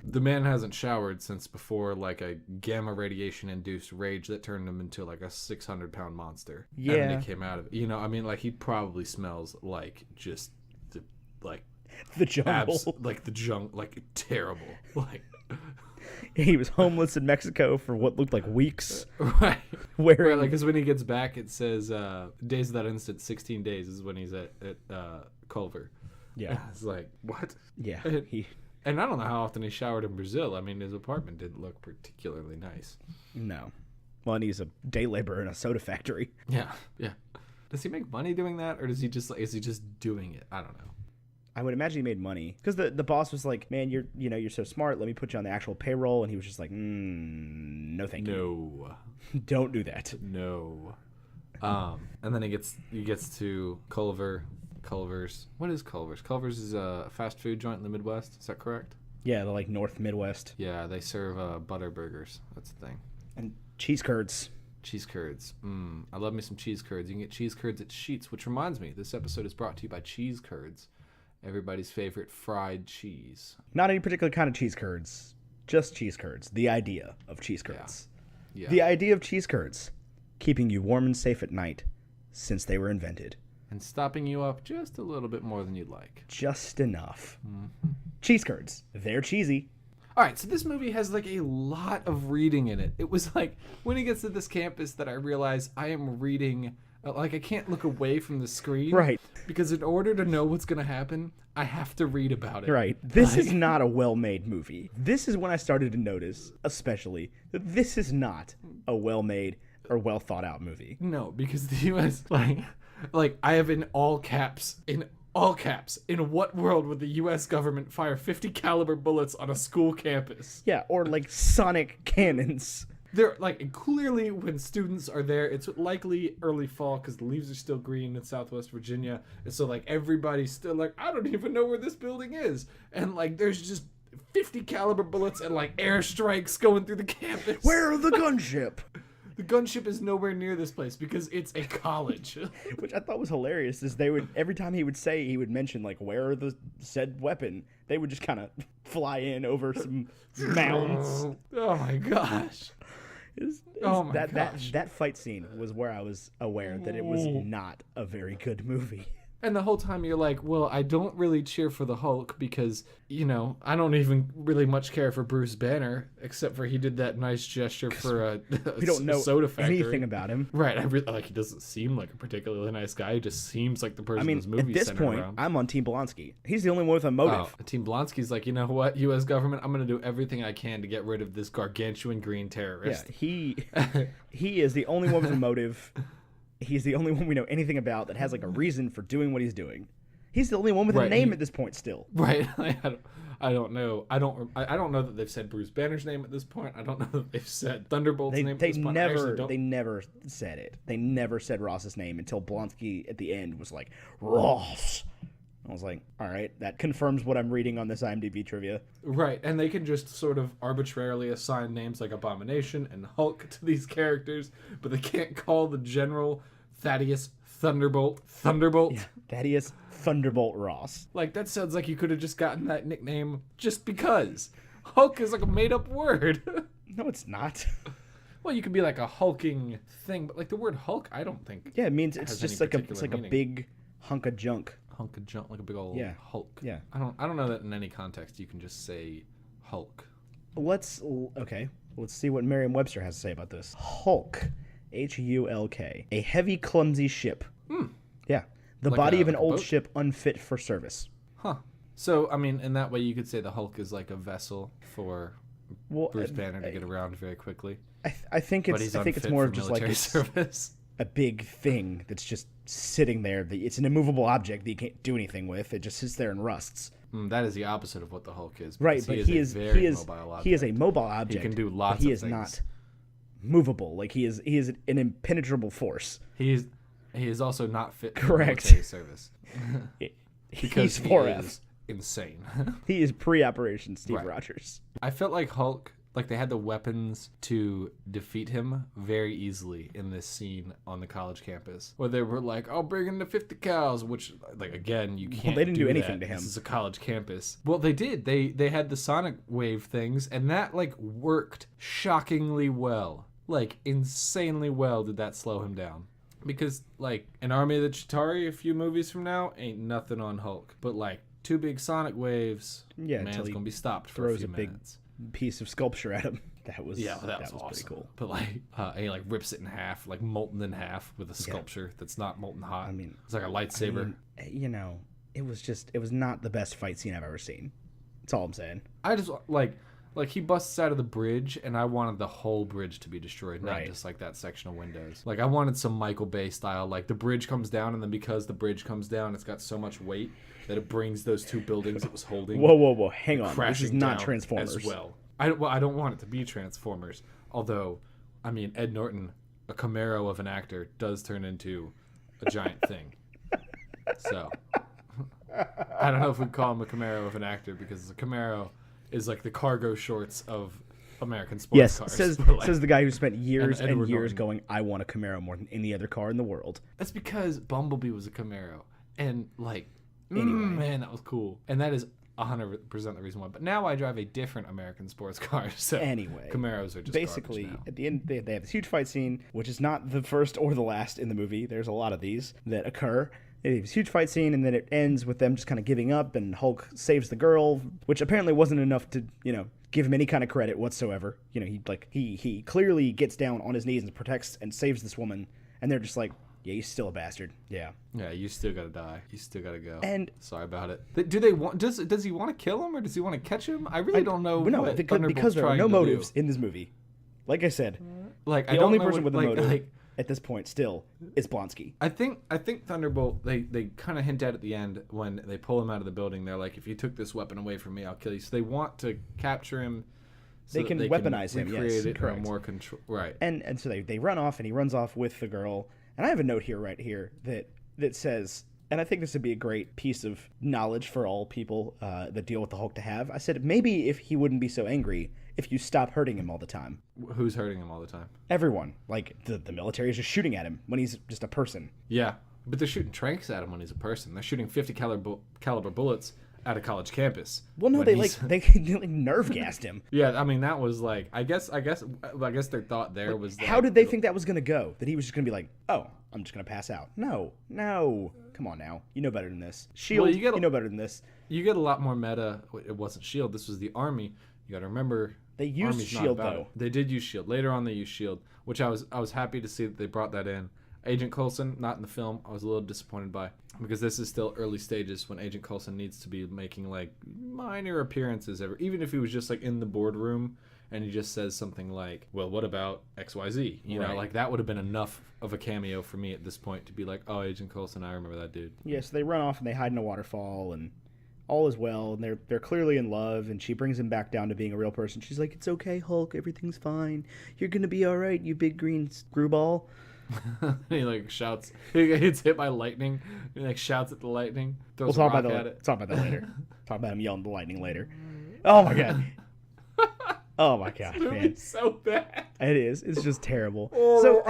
the man hasn't showered since before like a gamma radiation induced rage that turned him into like a 600-pound monster. Yeah. And then he came out of it. Like he probably smells like just the jungle. Like the jungle, like terrible. Like he was homeless in Mexico for what looked like weeks. Right. Wearing because when he gets back, it says days of that instant, 16 days is when he's at Culver. Yeah. It's like, what? Yeah. And I don't know how often he showered in Brazil. I mean, his apartment didn't look particularly nice. No. Well, and he's a day laborer in a soda factory. Yeah. Yeah. Does he make money doing that, or is he just doing it? I don't know. I would imagine he made money because the boss was like, "Man, you're so smart. Let me put you on the actual payroll." And he was just like, "No, thank you. No, don't do that. No." And then he gets to Culver's. What is Culver's? Culver's is a fast food joint in the Midwest. Is that correct? Yeah, the like North Midwest. Yeah, they serve butter burgers. That's the thing. And cheese curds. Cheese curds. I love me some cheese curds. You can get cheese curds at Sheetz, which reminds me, this episode is brought to you by Cheese Curds, everybody's favorite fried cheese. Not any particular kind of cheese curds, just cheese curds. The idea of cheese curds. Yeah. The idea of cheese curds, keeping you warm and safe at night since they were invented. And stopping you up just a little bit more than you'd like. Just enough. Mm-hmm. Cheese curds. They're cheesy. All right, so this movie has like a lot of reading in it. It was like when he gets to this campus that I realize I am reading, like I can't look away from the screen. Right. Because in order to know what's going to happen, I have to read about it. Right. This is not a well-made movie. This is when I started to notice, especially, that this is not a well-made or well-thought-out movie. No, because the U.S., like I have in all caps, in what world would the U.S. government fire 50 caliber bullets on a school campus? Yeah, or like sonic cannons. They're like, clearly when students are there, it's likely early fall because the leaves are still green in Southwest Virginia. And so like everybody's still like, I don't even know where this building is. And like there's just 50 caliber bullets and like airstrikes going through the campus. Where are the gunship? The gunship is nowhere near this place because it's a college. Which I thought was hilarious is they would, every time he would mention like, where are the said weapon, they would just kind of fly in over some mounds. Oh my gosh. That fight scene was where I was aware that it was not a very good movie. And the whole time you're like, well, I don't really cheer for the Hulk because, I don't even really much care for Bruce Banner, except for he did that nice gesture for a we don't know soda factory. Anything about him. Right. He doesn't seem like a particularly nice guy. He just seems like the person this movie's at this point, around. I'm on Team Blonsky. He's the only one with a motive. Team Blonsky's like, you know what, U.S. government, I'm going to do everything I can to get rid of this gargantuan green terrorist. Yeah, he is the only one with a motive. He's the only one we know anything about that has like a reason for doing what he's doing. He's the only one with a name at this point still. Right. I don't know. I don't know that they've said Bruce Banner's name at this point. I don't know that they've said Thunderbolt's name at this point. They never said it. They never said Ross's name until Blonsky at the end was like, Ross. I was like, all right, that confirms what I'm reading on this IMDb trivia. Right, and they can just sort of arbitrarily assign names like Abomination and Hulk to these characters, but they can't call the General Thaddeus Thunderbolt. Yeah, Thaddeus Thunderbolt Ross. Like, that sounds like you could have just gotten that nickname just because. Hulk is like a made-up word. No, it's not. Well, you could be like a hulking thing, but like the word Hulk, I don't think. Yeah, it means it's just like a meaning. big hunk of junk. Hunk of junk, like a big old Hulk. Yeah. I don't know that in any context you can just say Hulk. Let's see what Merriam-Webster has to say about this. Hulk, Hulk, a heavy, clumsy ship. Yeah, the Like body of an like a old boat? ship unfit for service. Huh. So, I mean, in that way, you could say the Hulk is like a vessel for Well, Bruce Banner to get around very quickly. I think But he's it's unfit more for of just like military service. a big thing that's just sitting there. It's an immovable object that you can't do anything with. It just sits there and rusts. That is the opposite of what the Hulk is. Right, because but he is mobile object. he is a mobile object. He can do lots but he of is things. not movable. Like he is an impenetrable force. He is also not fit for Correct. military service. He's Because he 4F. is insane. He is pre-operation Steve Right. Rogers. I felt like Hulk, like they had the weapons to defeat him very easily in this scene on the college campus, where they were like, "I'll bring in the 50 cows," which, like, again, you can't. they didn't do that. anything to him. This is a college campus. Well, they did. They had the sonic wave things, and that like worked shockingly well, like insanely well. Did that slow him down? Because like an Army of the Chitauri, a few movies from now, ain't nothing on Hulk, but like 2 big sonic waves, Yeah, man's until he gonna be stopped for a throws few a big minutes. piece of sculpture at him. That was That was awesome. pretty cool. But like, he like rips it in half, like molten in half, with a sculpture that's not molten hot. I mean, it's like a lightsaber. It was not the best fight scene I've ever seen. That's all I'm saying. I just like he busts out of the bridge, and I wanted the whole bridge to be destroyed, not Right. just like that section of windows. Like I wanted some Michael Bay style, like the bridge comes down, and then because the bridge comes down, it's got so much weight that it brings those 2 buildings it was holding. Whoa! Hang on, this crashing is not down Transformers. as well. I don't want it to be Transformers. Although, I mean, Ed Norton, a Camaro of an actor, does turn into a giant thing. So, I don't know if we'd call him a Camaro of an actor, because the Camaro is like the cargo shorts of American sports Yes, cars. says But, like, the guy who spent years and Edward years Norton. going, I want a Camaro more than any other car in the world. That's because Bumblebee was a Camaro, and like, Anyway. man, that was cool, and that is 100% the reason why. But now I drive a different American sports car, so Anyway, Camaros are just basically garbage now. at the end they have this huge fight scene, which is not the first or the last in the movie. There's a lot of these that occur. They have this huge fight scene, and then it ends with them just kind of giving up, and Hulk saves the girl, which apparently wasn't enough to give him any kind of credit whatsoever. He clearly gets down on his knees and protects and saves this woman, and they're just like, yeah, he's still a bastard. Yeah. Yeah, you still gotta die. You still gotta go. And sorry about it. Do they want? Does he want to kill him, or does he want to catch him? I really don't know. No, what because there are Thunderbolt's no trying to motives do. in this movie. Like I said, Like, the I don't only know person what, with a like, motive Like, at this point still is Blonsky. I think Thunderbolt. They kind of hint at the end when they pull him out of the building. They're like, if you took this weapon away from me, I'll kill you. So they want to capture him. So They can weaponize him, yes, recreate it correct. in a more control. Right. And so they run off, and he runs off with the girl. And I have a note right here that says, and I think this would be a great piece of knowledge for all people that deal with the Hulk to have. I said, maybe if he wouldn't be so angry if you stop hurting him all the time. Who's hurting him all the time? Everyone. Like, the military is just shooting at him when he's just a person. Yeah, but they're shooting tranks at him when he's a person. They're shooting 50 caliber bullets at a college campus. Well, no, when they he's- nerve gassed him. Yeah, I mean that was like I guess their thought there was How did they think that was going to go? That he was just going to be like, oh, I'm just going to pass out. No. Come on now. You know better than this. Shield, Well, you know better than this. You get a lot more meta. It wasn't Shield. This was the Army. You got to remember They used Army's not Shield, about though. it. They did use Shield. Later on, they used Shield, which I was happy to see that they brought that in. Agent Coulson, not in the film. I was a little disappointed by, because this is still early stages when Agent Coulson needs to be making like minor appearances even if he was just like in the boardroom and he just says something like, well, what about XYZ? You know, Right. like that would have been enough of a cameo for me at this point to be like, oh, Agent Coulson, I remember that dude. Yeah, so they run off and they hide in a waterfall, and all is well, and they're clearly in love, and she brings him back down to being a real person. She's like, it's okay, Hulk, everything's fine. You're going to be all right, you big green screwball. He like shouts. He gets hit by lightning. He like shouts at the lightning. We'll Throws talk a rock about at it. talk about that later. Talk about him yelling at the lightning later. Oh my god. Oh my gosh, man. It's so bad. It is. It's just terrible. Oh, So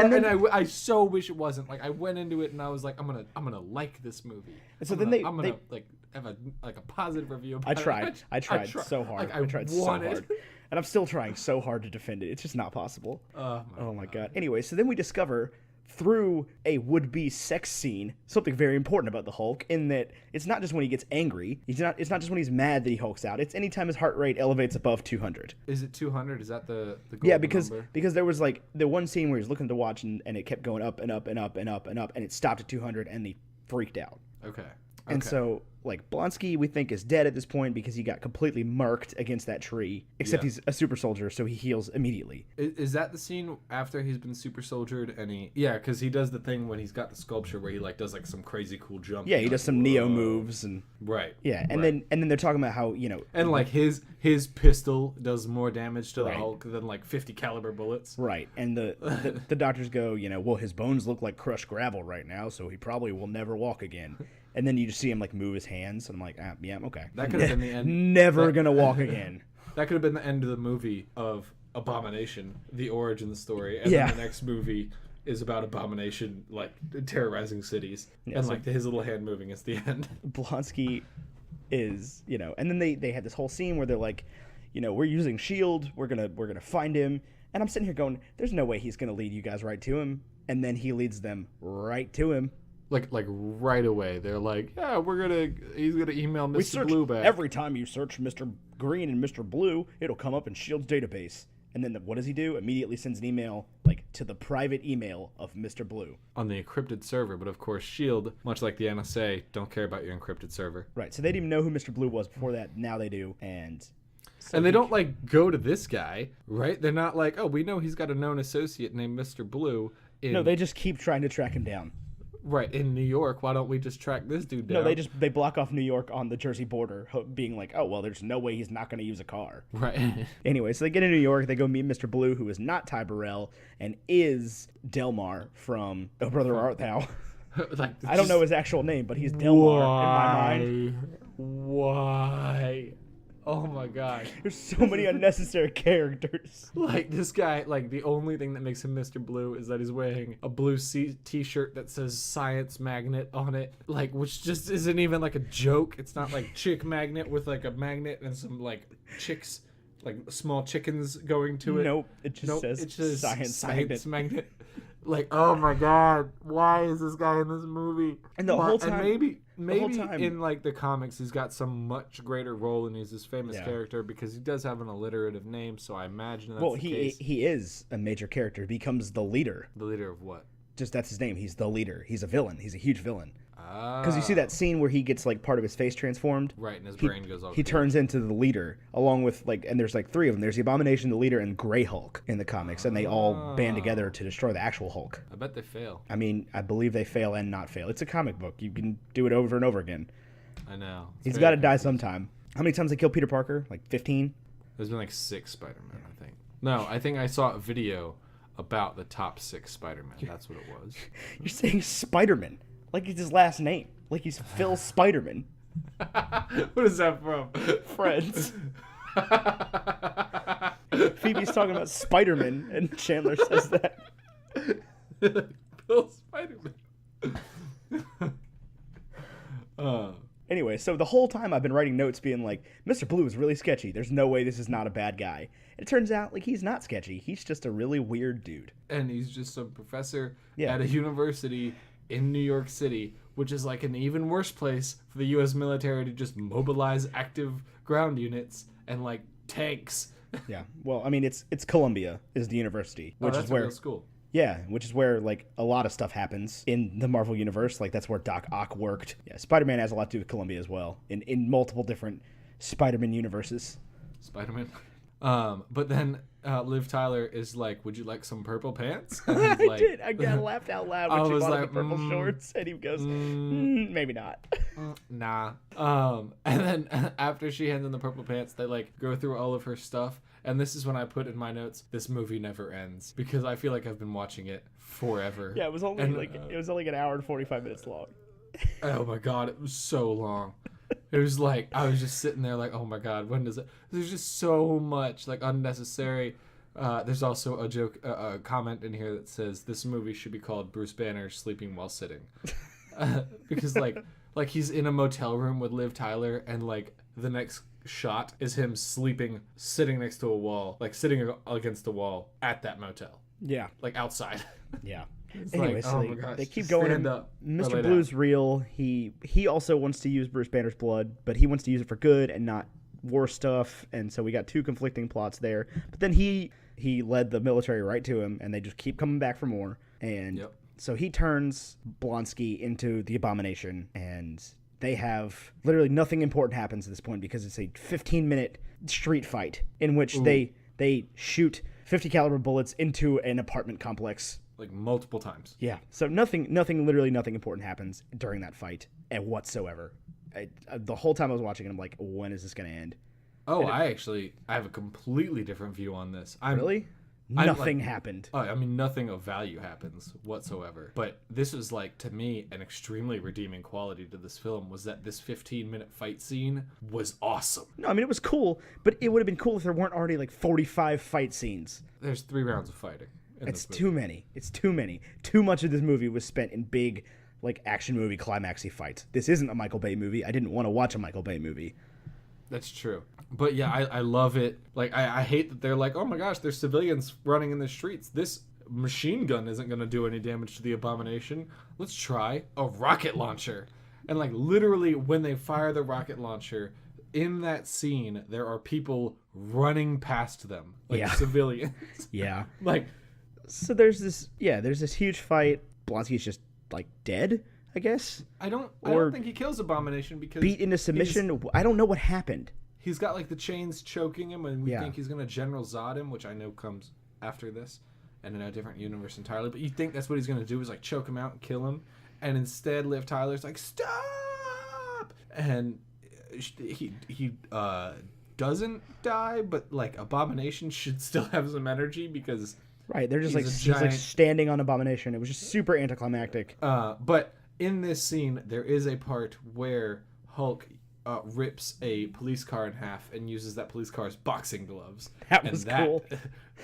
I so wish it wasn't. Like I went into it and I was like, I'm gonna like this movie. So I'm then gonna like have a positive review about it. I tried so hard. Like, I tried so hard. And I'm still trying so hard to defend it. It's just not possible. Oh my god. Anyway, so then we discover through a would-be sex scene something very important about the Hulk, in that it's not just when he gets angry. It's not just when he's mad that he hulks out. It's anytime his heart rate elevates above 200. Is it 200? Is that the Yeah, golden because number? there was like the one scene where he was looking to watch and it kept going up and up and up and up and up, and it stopped at 200 and he freaked out. Okay. And so, like, Blonsky, we think, is dead at this point because he got completely marked against that tree. Except he's a super soldier, so he heals immediately. Is that the scene after he's been super soldiered and he... Yeah, because he does the thing when he's got the sculpture where he, like, does, like, some crazy cool jump. Yeah, he does some Neo moves and... Right. Yeah, and then they're talking about how, you know... And, like, his pistol does more damage to the Hulk than, like, 50 caliber bullets. Right, and the doctors go, you know, well, his bones look like crushed gravel right now, so he probably will never walk again. And then you just see him, like, move his hands, and I'm like, yeah, okay. That could have been the end. Never gonna walk again. That could have been the end of the movie of Abomination, the origin story, and then the next movie is about Abomination, like, terrorizing cities, and, like, his little hand moving is the end. Blonsky is, you know, and then they had this whole scene where they're like, you know, we're using S.H.I.E.L.D., we're gonna find him, and I'm sitting here going, there's no way he's gonna lead you guys right to him, and then he leads them right to him. Like right away, they're like, yeah, he's gonna email Mr. Blue back. Every time you search Mr. Green and Mr. Blue, it'll come up in S.H.I.E.L.D.'s database. And then what does he do? Immediately sends an email, like, to the private email of Mr. Blue. On the encrypted server, but of course S.H.I.E.L.D., much like the NSA, don't care about your encrypted server. Right, so they didn't even know who Mr. Blue was before that. Now they do, and... So and they don't, like, go to this guy, right? They're not like, oh, we know he's got a known associate named Mr. Blue. No, they just keep trying to track him down. Right, in New York, why don't we just track this dude down? No, they block off New York on the Jersey border, being like, oh, well, there's no way he's not going to use a car. Right. Anyway, so they get into New York, they go meet Mr. Blue, who is not Ty Burrell, and is Delmar from Oh Brother Art Thou. Like, I don't know his actual name, but he's Delmar in my mind. Why? Oh my god. There's so many unnecessary characters. Like, this guy, like, the only thing that makes him Mr. Blue is that he's wearing a blue t-shirt that says Science Magnet on it. Like, which just isn't even, like, a joke. It's not, like, Chick Magnet with, like, a magnet and some, like, chicks, like, small chickens going to it. Nope. It just says Science Magnet. Like, oh my god, why is this guy in this movie? And the whole time... And maybe in, like, the comics he's got some much greater role and he's this famous character because he does have an alliterative name, so I imagine that's the case. He is a major character. He becomes the leader. The leader of what? Just that's his name. He's the leader. He's a villain. He's a huge villain. Because you see that scene where he gets, like, part of his face transformed. Right, and his brain goes off. He turns into the leader, along with, like, and there's, like, three of them. There's the Abomination, the leader, and Grey Hulk in the comics, and they all band together to destroy the actual Hulk. I bet they fail. I mean, I believe they fail and not fail. It's a comic book. You can do it over and over again. I know. He's got to die sometime. How many times they kill Peter Parker? Like 15? There's been, like, 6 Spider-Man, I think. No, I think I saw a video about the top 6 Spider-Man. That's what it was. You're saying Spider-Man. Like it's his last name. Like he's Phil Spider-Man. What is that from? Friends. Phoebe's talking about Spider-Man, and Chandler says that. Phil Spider-Man. Anyway, so the whole time I've been writing notes being like, Mr. Blue is really sketchy. There's no way this is not a bad guy. And it turns out, like, he's not sketchy. He's just a really weird dude. And he's just a professor at a university in New York City, which is like an even worse place for the U.S. military to just mobilize active ground units and, like, tanks. Yeah. Well, I mean, it's Columbia is the university, which that's is where a real school. Yeah, which is where, like, a lot of stuff happens in the Marvel Universe. Like, that's where Doc Ock worked. Yeah, Spider-Man has a lot to do with Columbia as well, in multiple different Spider-Man universes. Spider-Man. But then Liv Tyler is like, would you like some purple pants? And I like, did. I laughed out loud when she bought like, the purple shorts, and he goes, maybe not. Nah. And then after she hands in the purple pants, they, like, go through all of her stuff, And this is when I put in my notes, this movie never ends, because I feel like I've been watching it forever. Yeah, it was only an hour and 45 minutes long. Oh my god, it was so long. It was like, I was just sitting there like, oh my god, when does it? There's just so much like unnecessary. There's also a joke, a comment in here that says this movie should be called Bruce Banner Sleeping While Sitting, because like he's in a motel room with Liv Tyler, and like the next shot is him sleeping, sitting next to a wall, like sitting against a wall at that motel. Yeah, like outside. Yeah. Anyway, so they keep going. Mr. Blue's real. He also wants to use Bruce Banner's blood, but he wants to use it for good and not war stuff. And so we got two conflicting plots there. But then he led the military right to him, and they just keep coming back for more. And so he turns Blonsky into the Abomination, and they have literally nothing important happens at this point because it's a 15-minute street fight in which they shoot 50 caliber bullets into an apartment complex. Like multiple times. Yeah. So literally nothing important happens during that fight whatsoever. The whole time I was watching it, I'm like, when is this going to end? Oh, I have a completely different view on this. Really? Nothing happened. I mean, nothing of value happens whatsoever. But this was like, to me, an extremely redeeming quality to this film was that this 15-minute fight scene was awesome. No, I mean, it was cool, but it would have been cool if there weren't already like 45 fight scenes. There's 3 rounds of fighting. It's too many. It's too many. Too much of this movie was spent in big, like, action movie climaxy fights. This isn't a Michael Bay movie. I didn't want to watch a Michael Bay movie. That's true. But yeah, I love it. Like, I hate that they're like, oh my gosh, there's civilians running in the streets. This machine gun isn't going to do any damage to the Abomination. Let's try a rocket launcher. And like, literally, when they fire the rocket launcher, in that scene, there are people running past them. Like, civilians. Yeah. Like... So there's this huge fight. Blonsky's just like dead, I guess. I don't think he kills Abomination because beat into submission. I don't know what happened. He's got like the chains choking him, and we think he's gonna General Zod him, which I know comes after this, and in a different universe entirely. But you think that's what he's gonna do is like choke him out and kill him, and instead Liv Tyler's like stop, and he doesn't die, but like Abomination should still have some energy because. Right, they're just he's like standing on Abomination. It was just super anticlimactic. But in this scene, there is a part where Hulk rips a police car in half and uses that police car's boxing gloves. That was cool.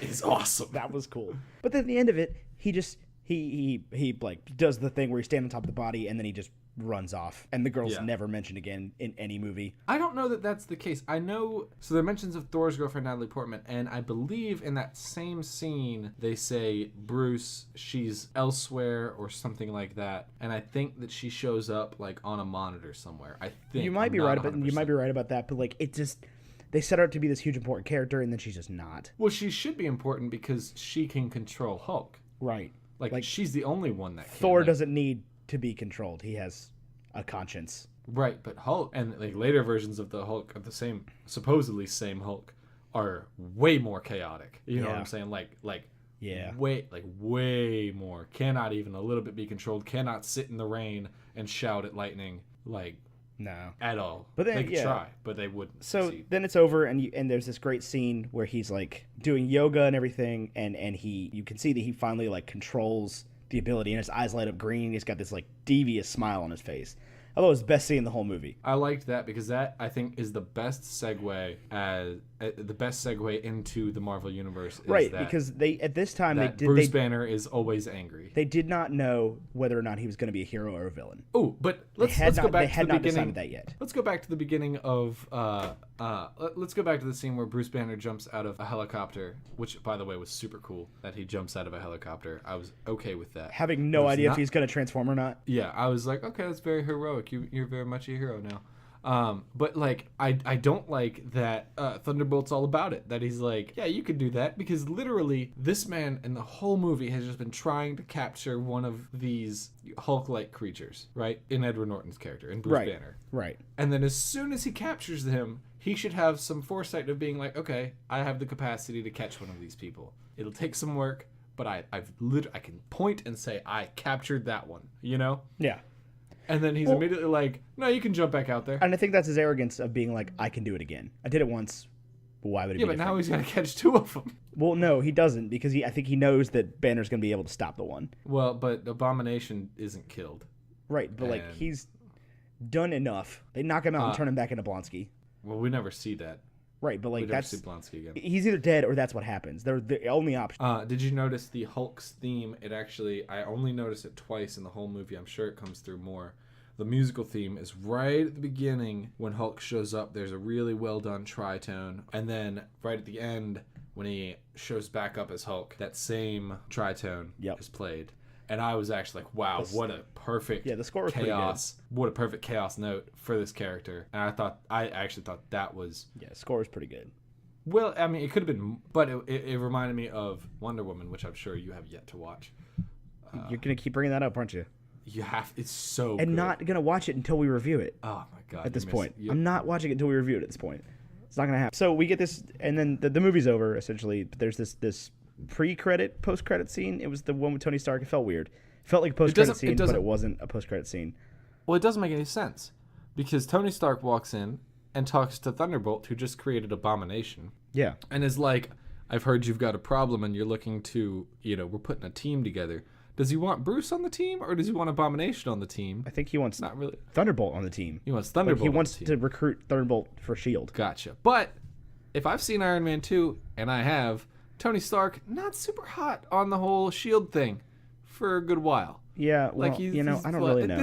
Is awesome. That was cool. But then at the end of it, he just he like does the thing where he stands on top of the body and then he just runs off, and the girl's never mentioned again in any movie. I don't know that that's the case. I know, so there are mentions of Thor's girlfriend Natalie Portman, and I believe in that same scene they say Bruce, she's elsewhere or something like that, and I think that she shows up like on a monitor somewhere. I think you might be right about that, but like it just they set her up to be this huge important character, and then she's just not. Well, she should be important because she can control Hulk. Right. Like she's the only one that can. Thor doesn't need to be controlled. He has a conscience. Right, but Hulk and like later versions of the Hulk of the same supposedly same Hulk are way more chaotic. You know what I'm saying? Like way more. Cannot even a little bit be controlled. Cannot sit in the rain and shout at lightning at all. But then, they could try, but they wouldn't. So succeed. Then it's over, and there's this great scene where he's like doing yoga and everything, and you can see that he finally like controls the ability, and his eyes light up green. He's got this like devious smile on his face. I thought it was the best scene in the whole movie. I liked that because that I think is the best segue into the Marvel universe. Right, because at this time Bruce Banner is always angry. They did not know whether or not he was going to be a hero or a villain. Oh, but let's go back to the beginning. They had not decided that yet. Let's go back to the beginning of let's go back to the scene where Bruce Banner jumps out of a helicopter, which by the way was super cool that he jumps out of a helicopter. I was okay with that. Having no idea if he's going to transform or not. Yeah, I was like, okay, that's very heroic. You're very much a hero now. But like I don't like that Thunderbolt's all about it. That he's like, yeah, you could do that, because literally this man in the whole movie has just been trying to capture one of these Hulk-like creatures, right? In Edward Norton's character, in Bruce Banner. Right. And then as soon as he captures him, he should have some foresight of being like, okay, I have the capacity to catch one of these people. It'll take some work, but I can point and say I captured that one, you know? Yeah. And then he's immediately like, no, you can jump back out there. And I think that's his arrogance of being like, I can do it again. I did it once. But why would it Yeah, be but different? now he's got to catch 2 of them. Well, no, he doesn't, because I think he knows that Banner's going to be able to stop the one. Well, but Abomination isn't killed. Right, but like And- he's done enough. They knock him out and turn him back into Blonsky. Well, we never see that. Right, but We like never that's see Blonsky again. he's either dead or that's what happens. They're the only option. Did you notice the Hulk's theme? I only noticed it twice in the whole movie. I'm sure it comes through more. The musical theme is right at the beginning when Hulk shows up. There's a really well done tritone. And then right at the end when he shows back up as Hulk, that same tritone is played. And I was actually like, wow, what a perfect the score was chaos. What a perfect chaos note for this character. And I actually thought that was... Yeah, score was pretty good. Well, I mean, it could have been... But it reminded me of Wonder Woman, which I'm sure you have yet to watch. You're going to keep bringing that up, aren't you? You have... It's so And good. not going to watch it until we review it. Oh, my God. At this point. I'm not watching it until we review it at this point. It's not going to happen. So we get this, and then the movie's over, essentially. But there's this pre-credit, post-credit scene. It was the one with Tony Stark. It felt weird. It felt like a post-credit scene, but it wasn't a post-credit scene. Well, it doesn't make any sense. Because Tony Stark walks in and talks to Thunderbolt, who just created Abomination. Yeah. And is like, I've heard you've got a problem and you're looking to, we're putting a team together. Does he want Bruce on the team or does he want Abomination on the team? I think he wants Not really. Thunderbolt on the team. He wants Thunderbolt. But he on wants the team. to recruit Thunderbolt for S.H.I.E.L.D. Gotcha. But if I've seen Iron Man 2, and I have, Tony Stark not super hot on the whole S.H.I.E.L.D. thing for a good while. Yeah, well, Like he's, I don't really know. At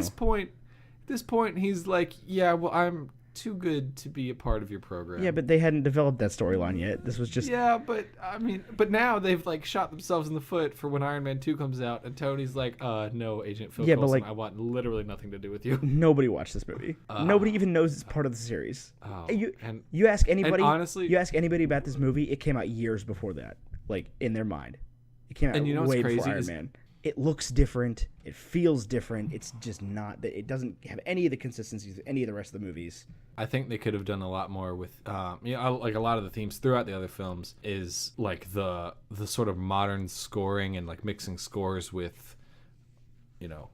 this point, he's like, yeah, well, I'm too good to be a part of your program. Yeah, but they hadn't developed that storyline yet. This was just... Yeah, but I mean, but now they've like shot themselves in the foot for when Iron Man 2 comes out, and Tony's like, no, Agent Phil Coulson, but, like, I want literally nothing to do with you. Nobody watched this movie. Nobody even knows it's part of the series. You ask anybody. Honestly, you ask anybody about this movie. It came out years before that, like in their mind. It came out way before Iron Man. It looks different. It feels different. It's just not that. It doesn't have any of the consistencies of any of the rest of the movies. I think they could have done a lot more with, like a lot of the themes throughout the other films is like the sort of modern scoring and like mixing scores with,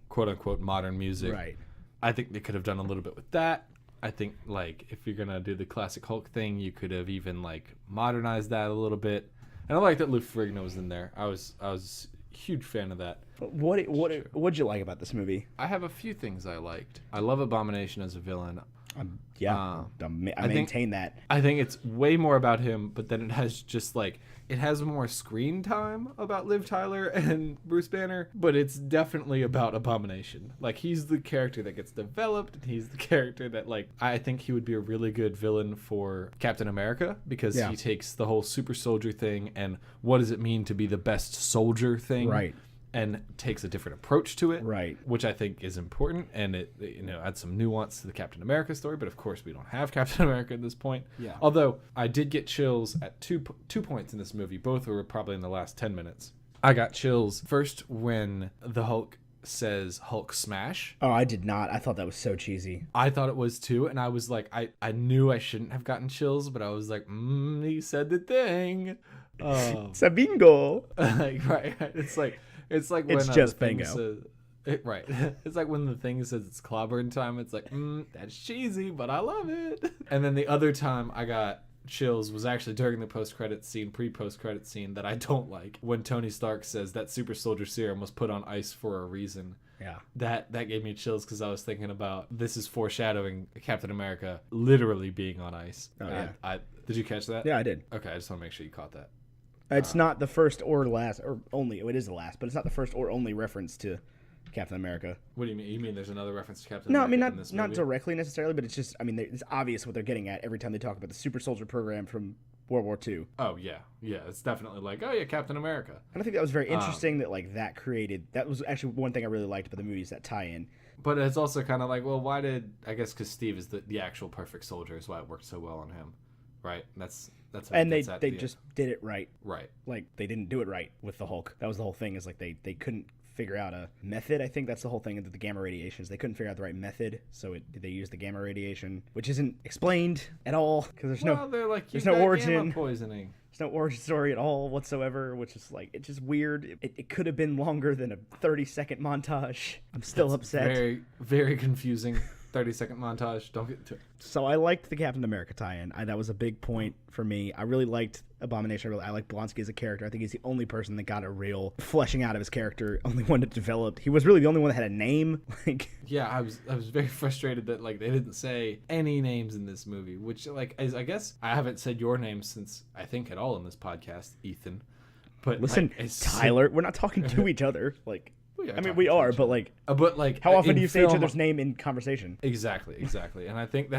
quote unquote modern music. Right. I think they could have done a little bit with that. I think like if you're gonna do the classic Hulk thing, you could have even like modernized that a little bit. And I like that Lou Ferrigno was in there. I was a huge fan of that. What'd you like about this movie? I have a few things I liked. I love Abomination as a villain. I maintain that. I think it's way more about him, but then it has more screen time about Liv Tyler and Bruce Banner, but it's definitely about Abomination. Like, he's the character that gets developed, and he's the character that, like, I think he would be a really good villain for Captain America, because he takes the whole super soldier thing and what does it mean to be the best soldier thing. Right. And takes a different approach to it, right? Which I think is important, and it adds some nuance to the Captain America story. But of course, we don't have Captain America at this point. Yeah. Although I did get chills at two points in this movie. Both were probably in the last 10 minutes. I got chills first when the Hulk says Hulk smash. Oh, I did not. I thought that was so cheesy. I thought it was too, and I was like, I knew I shouldn't have gotten chills, but I was like, he said the thing. Sabingo. Right. It's like when it's just the bingo. Right. It's like when the thing says it's clobbering time. It's like, that's cheesy, but I love it. And then the other time I got chills was actually during the post-credit scene, pre-post-credit scene that I don't like, when Tony Stark says that super soldier serum was put on ice for a reason. Yeah. That gave me chills because I was thinking about this is foreshadowing Captain America literally being on ice. Oh, yeah. Did you catch that? Yeah, I did. Okay, I just want to make sure you caught that. It's not the first or last, or only. It is the last, but it's not the first or only reference to Captain America. What do you mean? You mean there's another reference to Captain No, America? I mean not directly necessarily, but it's just, it's obvious what they're getting at every time they talk about the super soldier program from World War II. Oh yeah, it's definitely like, oh yeah, Captain America. And I think that was very interesting that that was actually one thing I really liked about the movie is that tie-in. But it's also kind of like, well, why did I guess because Steve is the actual perfect soldier is why it worked so well on him, right? That's and they just did it right. Right. Like they didn't do it right with the Hulk. That was the whole thing. Is like they couldn't figure out a method. I think that's the whole thing of the gamma radiations. They couldn't figure out the right method, so they used the gamma radiation, which isn't explained at all because there's no origin. Gamma poisoning. There's no origin story at all whatsoever, which is like, it's just weird. It could have been longer than a 30-second montage. I'm still upset. Very, very confusing. 30-second montage. Don't get to it. So I liked the Captain America tie-in. That was a big point for me. I really liked Abomination. I like Blonsky as a character. I think he's the only person that got a real fleshing out of his character. Only one that developed. He was really the only one that had a name. Yeah, I was very frustrated that like they didn't say any names in this movie. Which like I guess I haven't said your name since I think at all in this podcast, Ethan. But listen, like, Tyler, we're not talking to each other. Like, I mean, we are, but like, how often do you say each other's name in conversation? Exactly. And I think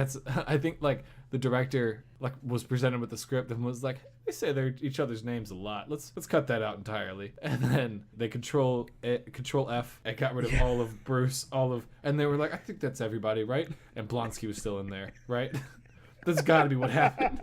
like the director like was presented with the script and was like, they say each other's names a lot. Let's cut that out entirely. And then they control F and got rid of all of Bruce, and they were like, I think that's everybody, right? And Blonsky was still in there, right? That's got to be what happened.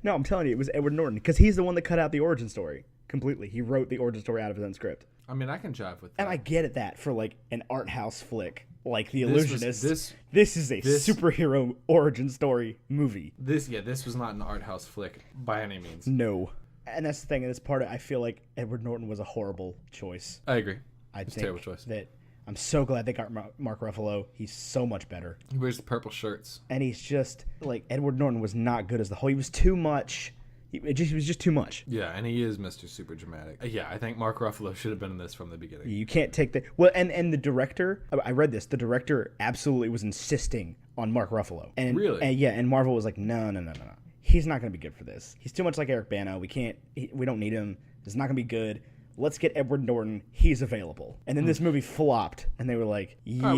No, I'm telling you, it was Edward Norton because he's the one that cut out the origin story completely. He wrote the origin story out of his own script. I mean, I can jive with that. And I get it that for like an art house flick like The Illusionist, this is a superhero origin story movie. This was not an art house flick by any means. No. And that's the thing, and this part, I feel like Edward Norton was a horrible choice. I agree. It's a terrible choice. That I'm so glad they got Mark Ruffalo. He's so much better. He wears the purple shirts. And he's just, like, Edward Norton was not good as the whole. He was too much. He was just too much. Yeah, and he is Mr. Super Dramatic. Yeah, I think Mark Ruffalo should have been in this from the beginning. You can't take the... Well, and the director, I read this, the director absolutely was insisting on Mark Ruffalo. And, really? And Marvel was like, no. He's not going to be good for this. He's too much like Eric Bana. We don't need him. It's not going to be good. Let's get Edward Norton. He's available. And then this movie flopped, and they were like, yeah,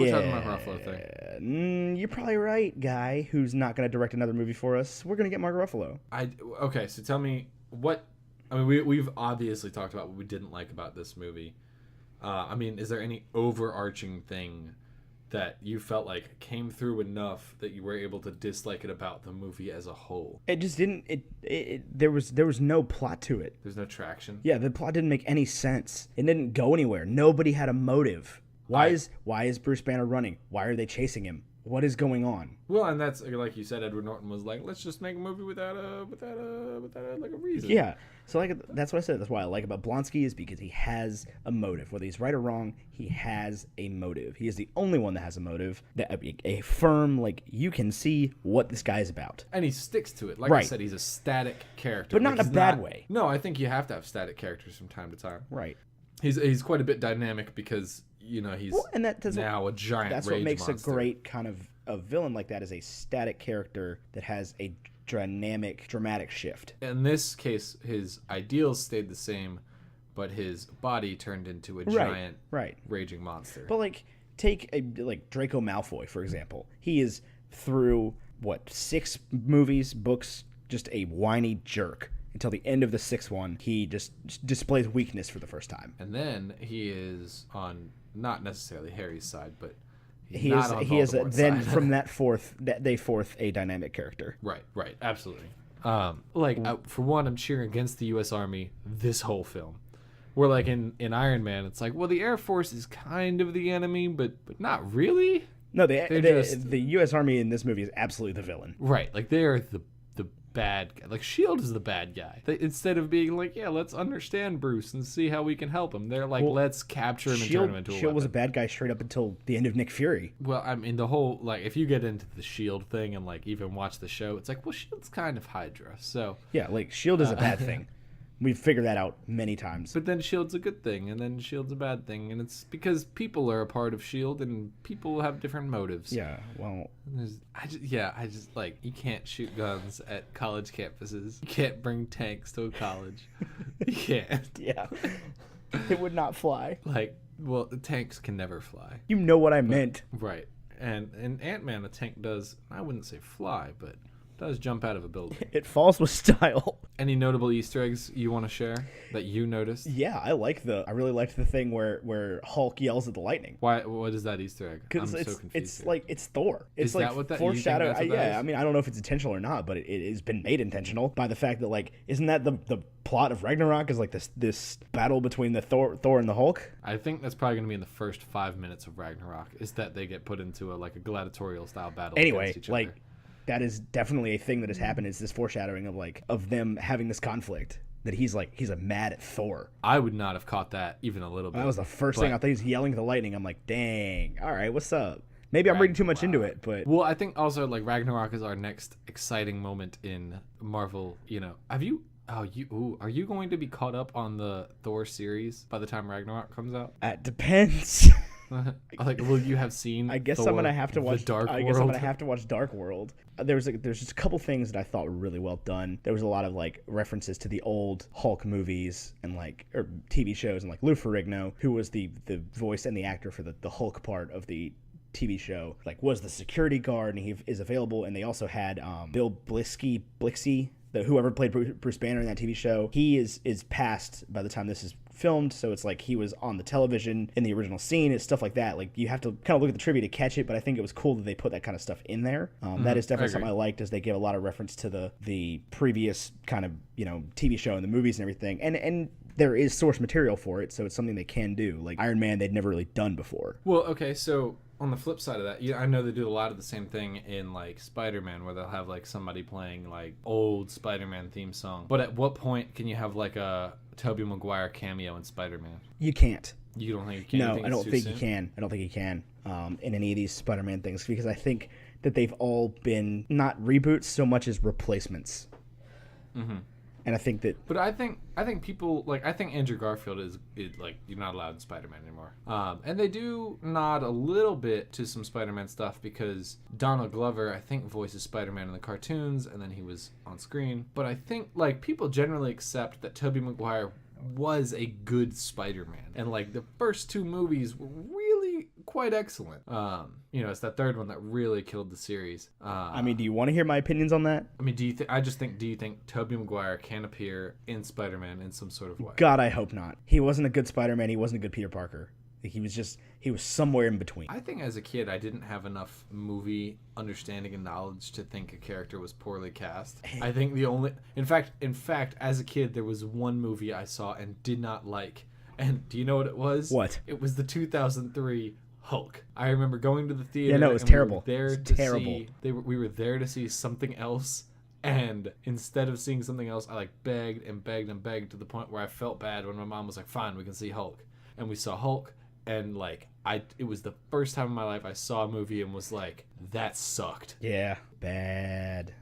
you're probably right, guy who's not going to direct another movie for us. We're going to get Mark Ruffalo. Okay, so tell me what... I mean, we've obviously talked about what we didn't like about this movie. I mean, is there any overarching thing that you felt like came through enough that you were able to dislike it about the movie as a whole? It just didn't. There was no plot to it. There's no traction. Yeah, the plot didn't make any sense. It didn't go anywhere. Nobody had a motive. Why is Bruce Banner running? Why are they chasing him? What is going on? Well, and that's like you said. Edward Norton was like, let's just make a movie without a reason. Yeah. So that's what I said. That's why I like about Blonsky is because he has a motive. Whether he's right or wrong, he has a motive. He is the only one that has a motive. That a firm, like, you can see what this guy's about, and he sticks to it. Like I said, he's a static character, but not in a bad way. No, I think you have to have static characters from time to time. Right. He's quite a bit dynamic because he's now a giant. That's rage what makes monster. A great kind of a villain like that is a static character that has a dramatic shift. In this case, his ideals stayed the same, but his body turned into a giant raging monster. But take Draco Malfoy, for example. He is through 6 movies, books, just a whiny jerk. Until the end of the 6th one, he just displays weakness for the first time. And then he is on not necessarily Harry's side, but he is then from that fourth a dynamic character. Right, absolutely. For one, I'm cheering against the U.S. Army this whole film. Where like in Iron Man, it's like, well, the Air Force is kind of the enemy, but not really. No, the U.S. Army in this movie is absolutely the villain. Right, like they are the bad guy. Like S.H.I.E.L.D. is the bad guy. Instead of being like, yeah, let's understand Bruce and see how we can help him, they're like, let's capture him and turn him into a S.H.I.E.L.D. was a bad guy straight up until the end of Nick Fury. Well, I mean, the whole, if you get into the S.H.I.E.L.D. thing and even watch the show, it's like, well, S.H.I.E.L.D.'s kind of Hydra, so... Yeah, S.H.I.E.L.D. is a bad thing. We've figured that out many times. But then S.H.I.E.L.D.'s a good thing, and then S.H.I.E.L.D.'s a bad thing, and it's because people are a part of S.H.I.E.L.D., and people have different motives. Yeah, well... you can't shoot guns at college campuses. You can't bring tanks to a college. You can't. Yeah. It would not fly. The tanks can never fly. You know what I meant. Right. And in Ant-Man, a tank does, I wouldn't say fly, but... does jump out of a building. It falls with style. Any notable Easter eggs you want to share that you noticed? Yeah, I really liked the thing where Hulk yells at the lightning. Why? What is that Easter egg? I'm so confused. It's Thor. It's is that what that foreshadow? Yeah, I mean, I don't know if it's intentional or not, but it has been made intentional by the fact that isn't that the plot of Ragnarok is this battle between the Thor and the Hulk? I think that's probably going to be in the first 5 minutes of Ragnarok. Is that they get put into a gladiatorial style battle against each other. That is definitely a thing that has happened. Is this foreshadowing of them having this conflict? That he's mad at Thor. I would not have caught that even a little bit. That was the first thing I thought. He was yelling at the lightning. I'm like, dang. All right, what's up? Maybe I'm reading too much into it, but well, I think also like Ragnarok is our next exciting moment in Marvel. You know, are you going to be caught up on the Thor series by the time Ragnarok comes out? it depends. Like, will you have seen? I guess Thor, I'm gonna have to watch. Dark I World? guess I'm gonna have to watch Dark World. There's just a couple things that I thought were really well done. There was a lot of like references to the old Hulk movies and like or TV shows, and like Lou Ferrigno, who was the voice and the actor for the Hulk part of the TV show, like was the security guard, and he is available. And they also had Bill Blixey, whoever played Bruce Banner in that TV show. He is passed by the time this is filmed, so it's like he was on the television in the original scene. It's stuff like that. Like you have to kind of look at the trivia to catch it, but I think it was cool that they put that kind of stuff in there. That is definitely something I liked, as they give a lot of reference to the previous kind of TV show and the movies and everything, and there is source material for it, so it's something they can do. Like Iron Man, they'd never really done before. Well, okay, so on the flip side of that, I know they do a lot of the same thing in like Spider-Man, where they'll have like somebody playing like old Spider-Man theme song. But at what point can you have like a Tobey Maguire cameo in Spider-Man? You can't. You don't think you can? No, I don't think you can. I don't think you can in any of these Spider-Man things, because I think that they've all been not reboots so much as replacements. Mm-hmm. And I think that... But I think people... Like, I think Andrew Garfield is like, you're not allowed in Spider-Man anymore. And they do nod a little bit to some Spider-Man stuff, because Donald Glover, I think, voices Spider-Man in the cartoons, and then he was on screen. But I think, like, people generally accept that Tobey Maguire was a good Spider-Man. And, like, the first two movies were really quite excellent. It's that third one that really killed the series. I mean, do you want to hear my opinions on that? I mean, do you think Tobey Maguire can appear in Spider-Man in some sort of way? God, I hope not. He wasn't a good Spider-Man. He wasn't a good Peter Parker. He was somewhere in between. I think as a kid, I didn't have enough movie understanding and knowledge to think a character was poorly cast. I think in fact, as a kid, there was one movie I saw and did not like. And do you know what it was? What? It was the 2003 Hulk. I remember going to the theater. Yeah, no, it was terrible. We were there to see something else. And instead of seeing something else, I like begged and begged and begged to the point where I felt bad when my mom was like, "Fine, we can see Hulk." And we saw Hulk. And like it was the first time in my life I saw a movie and was like, that sucked. Yeah, bad. It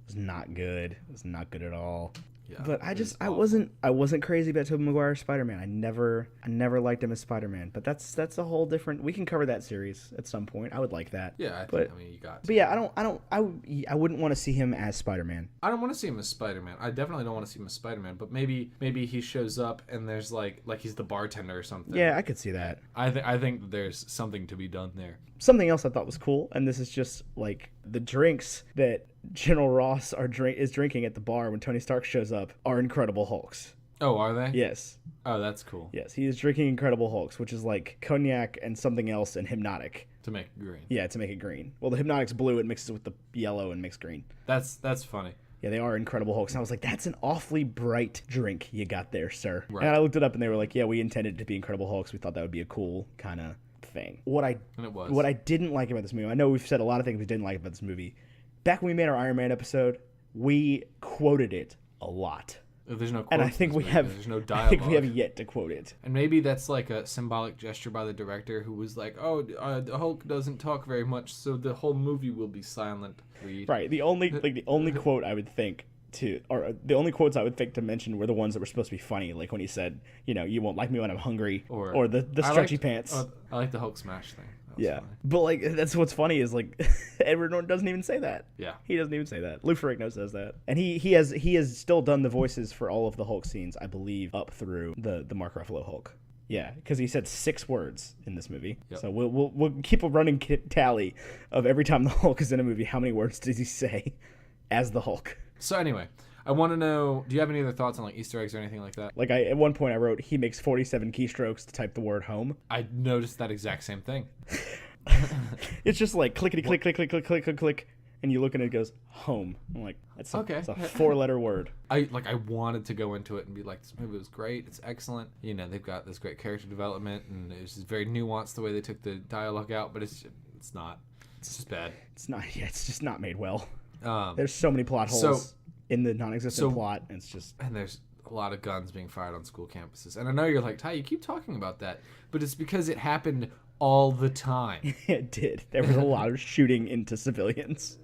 was not good. It was not good at all. Yeah, but I wasn't crazy about Tobey Maguire's Spider-Man. I never liked him as Spider-Man. But that's a whole different. We can cover that series at some point. I would like that. Yeah, you got to. But yeah, I wouldn't want to see him as Spider-Man. I don't want to see him as Spider-Man. I definitely don't want to see him as Spider-Man. But maybe he shows up and there's like he's the bartender or something. Yeah, I could see that. I think there's something to be done there. Something else I thought was cool, and this is just like the drinks that General Ross is drinking at the bar when Tony Stark shows up are Incredible Hulks. Oh, are they? Yes. Oh, that's cool. Yes, he is drinking Incredible Hulks, which is like cognac and something else and Hypnotic. To make it green. Yeah, to make it green. Well, the Hypnotic's blue, it mixes with the yellow and makes green. That's funny. Yeah, they are Incredible Hulks. And I was like, that's an awfully bright drink you got there, sir. Right. And I looked it up and they were like, yeah, we intended it to be Incredible Hulks. We thought that would be a cool kind of thing. What I didn't like about this movie, I know we've said a lot of things we didn't like about this movie. Back when we made our Iron Man episode, we quoted it a lot. There's no quotes, and I think there's no dialogue. I think we have yet to quote it. And maybe that's like a symbolic gesture by the director, who was like, the Hulk doesn't talk very much, so the whole movie will be silent. Right. The only quote I would think the only quotes I would think to mention were the ones that were supposed to be funny, like when he said, you won't like me when I'm hungry, or the stretchy pants. I like the Hulk smash thing. Yeah, funny. But like that's what's funny is like Edward Norton doesn't even say that. Yeah, he doesn't even say that. Lou Ferrigno says that, and he has still done the voices for all of the Hulk scenes, I believe, up through the Mark Ruffalo Hulk. Yeah, because he said 6 words in this movie. Yep. So we'll keep a running tally of every time the Hulk is in a movie, how many words does he say as the Hulk. So anyway, I want to know, do you have any other thoughts on like Easter eggs or anything like that? Like at one point I wrote, he makes 47 keystrokes to type the word home. I noticed that exact same thing. It's just like clickety click, click, click, click, click, click, click, and you look and it goes home. I'm like, it's a 4-letter word. I wanted to go into it and be like, this movie was great, it's excellent. They've got this great character development, and it's just very nuanced the way they took the dialogue out, but it's not. It's just bad. It's not. Yeah, it's just not made well. There's so many plot holes in the non-existent plot, and it's just... And there's a a lot of guns being fired on school campuses. And I know you're like, Ty, you keep talking about that, but it's because it happened all the time. It did. There was a lot of shooting into civilians.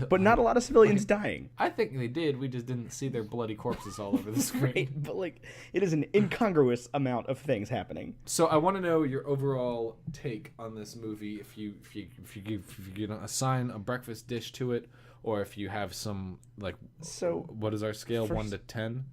But not a lot of civilians dying. I think they did. We just didn't see their bloody corpses all over the screen. Right, but like, it is an incongruous amount of things happening. So I want to know your overall take on this movie. If you assign a breakfast dish to it, or if you have some like. So what is our scale? 1 to 10?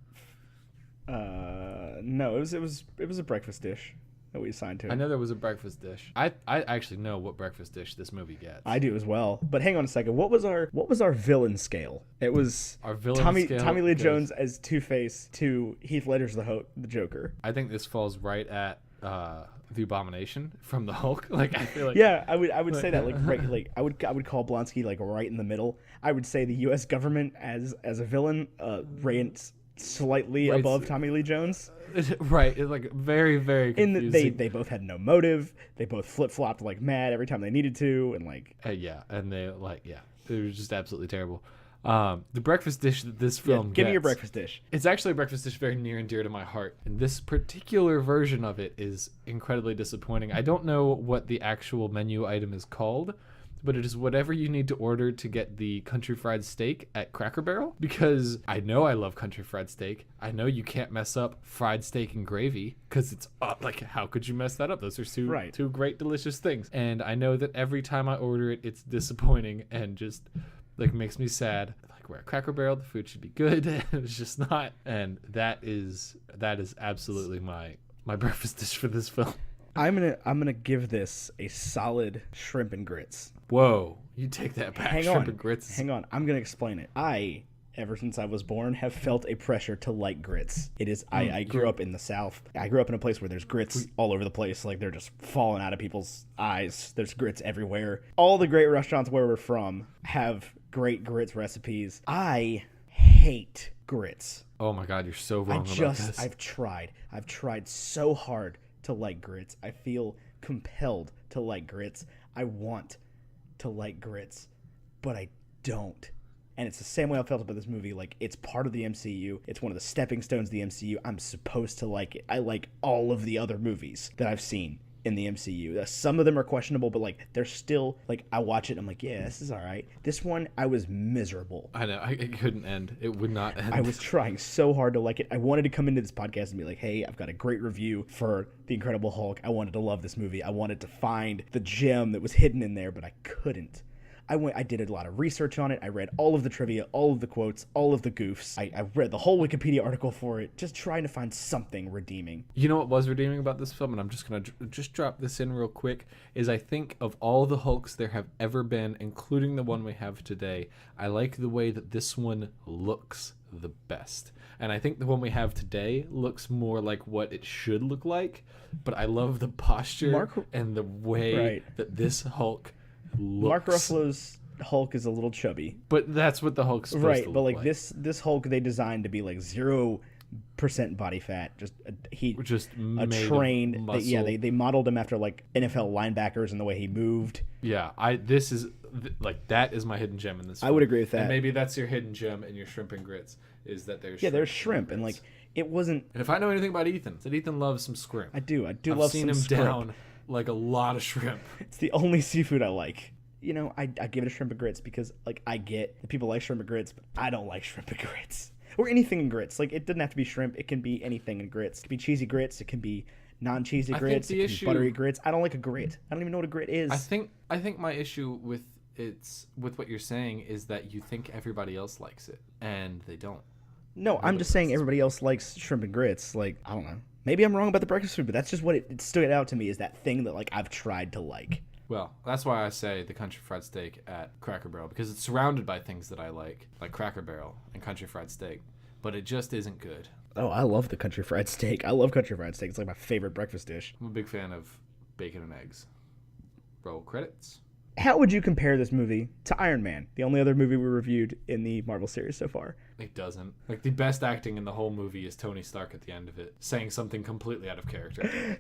No, it was a breakfast dish that we assigned to it. I know there was a breakfast dish. I actually know what breakfast dish this movie gets. I do as well. But hang on a second. What was our villain scale? It was our villain scale. Tommy Lee Jones as Two-Face to Heath Ledger's the Joker. I think this falls right at the Abomination from the Hulk. Like I feel like I would say that I would call Blonsky like right in the middle. I would say the U.S. government as a villain ranks slightly above Tommy Lee Jones. Right, it's like very, very confusing. They both had no motive. They both flip-flopped like mad every time they needed to, and like it was just absolutely terrible. The breakfast dish that this film give gets, me your breakfast dish. It's actually a breakfast dish very near and dear to my heart, and this particular version of it is incredibly disappointing. I don't know what the actual menu item is called, but it is whatever you need to order to get the country fried steak at Cracker Barrel, because I know I love country fried steak. I know you can't mess up fried steak and gravy, because it's like, how could you mess that up? Those are two great, delicious things. And I know that every time I order it, it's disappointing and just like makes me sad. Like, we're at Cracker Barrel, the food should be good. It's just not. And that is absolutely my breakfast dish for this film. I'm gonna give this a solid shrimp and grits. Whoa, you take that back. Shrimp and grits. Hang on, I'm gonna explain it. Ever since I was born, have felt a pressure to like grits. It is I grew up in the South. I grew up in a place where there's grits all over the place. Like, they're just falling out of people's eyes. There's grits everywhere. All the great restaurants where we're from have great grits recipes. I hate grits. Oh my God, you're so wrong about this. I've tried so hard to like grits. I feel compelled to like grits. I want to like grits, but I don't. And it's the same way I felt about this movie. Like, it's part of the MCU. It's one of the stepping stones of the MCU. I'm supposed to like it. I like all of the other movies that I've seen in the MCU. Some of them are questionable, but like, they're still like, I watch it and I'm like, yeah, this is all right. This one, I was miserable. I know. It couldn't end. It would not end. I was trying so hard to like it. I wanted to come into this podcast and be like, hey, I've got a great review for The Incredible Hulk. I wanted to love this movie. I wanted to find the gem that was hidden in there, but I couldn't. I did a lot of research on it. I read all of the trivia, all of the quotes, all of the goofs. I read the whole Wikipedia article for it, just trying to find something redeeming. You know what was redeeming about this film, and I'm just going to just drop this in real quick, is I think of all the Hulks there have ever been, including the one we have today, I like the way that this one looks the best. And I think the one we have today looks more like what it should look like, but I love the posture and the way that this Hulk looks. Mark Ruffalo's Hulk is a little chubby, but that's what the Hulk's supposed to look like. But like this Hulk, they designed to be like 0% body fat, just trained. They modeled him after like NFL linebackers and the way he moved. Yeah, that is my hidden gem in this film. I would agree with that. And maybe that's your hidden gem in your shrimp and grits, is that there's there's shrimp and like it wasn't. And if I know anything about Ethan, it's that Ethan loves some shrimp. I do I've love seen him shrimp. down like a lot of shrimp. It's the only seafood I like. You know, I give it a shrimp and grits because like I get that people like shrimp and grits, but I don't like shrimp and grits or anything in grits. Like, it doesn't have to be shrimp. It can be anything in grits. It can be cheesy grits. It can be non-cheesy grits. It can be buttery grits. I don't like a grit. I don't even know what a grit is. I think my issue with what you're saying is that you think everybody else likes it and they don't. No, I'm just saying everybody else likes shrimp and grits. Like, I don't know. Maybe I'm wrong about the breakfast food, but that's just what it stood out to me, is that thing that like I've tried to like. Well, that's why I say the country fried steak at Cracker Barrel, because it's surrounded by things that I like Cracker Barrel and country fried steak, but it just isn't good. Oh, I love the country fried steak. I love country fried steak. It's like my favorite breakfast dish. I'm a big fan of bacon and eggs. Roll credits. How would you compare this movie to Iron Man, the only other movie we reviewed in the Marvel series so far? It doesn't. Like, the best acting in the whole movie is Tony Stark at the end of it, saying something completely out of character.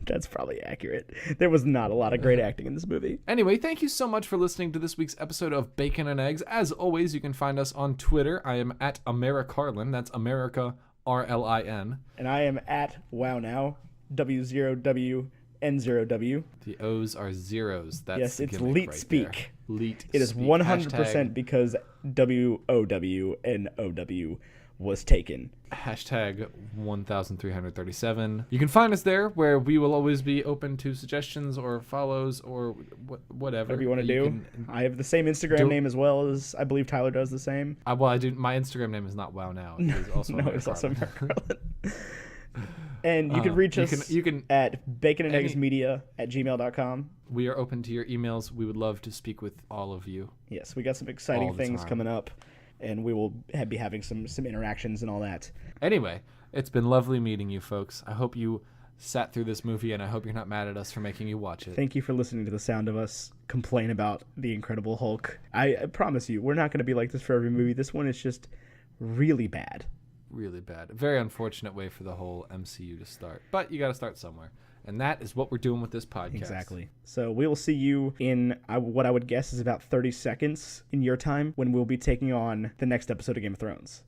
That's probably accurate. There was not a lot of great acting in this movie. Anyway, thank you so much for listening to this week's episode of Bacon and Eggs. As always, you can find us on Twitter. I am at AmeriCarlin. That's America RLIN. And I am at WowNow, W0WN0W. The O's are zeros. That's yes, the it's gimmick Leet right Speak. there. Leet It is Speak. 100% because WOWNOW was taken. Hashtag 1337. You can find us there, where we will always be open to suggestions or follows or whatever. Whatever you want to do. I have the same Instagram name as well as I believe Tyler does the same. Well, I do. My Instagram name is not Wow Now. It is also no, it's also Merrick Garland. And you can reach us at baconandeggsmedia@gmail.com. We are open to your emails. We would love to speak with all of you. Yes, we got some exciting things coming up, and we will be having some interactions and all that. Anyway, it's been lovely meeting you folks. I hope you sat through this movie, and I hope you're not mad at us for making you watch it. Thank you for listening to the sound of us complain about The Incredible Hulk. I promise you, we're not going to be like this for every movie. This one is just really bad. Really bad. A very unfortunate way for the whole MCU to start. But you got to start somewhere. And that is what we're doing with this podcast. Exactly. So we will see you in what I would guess is about 30 seconds in your time when we'll be taking on the next episode of Game of Thrones.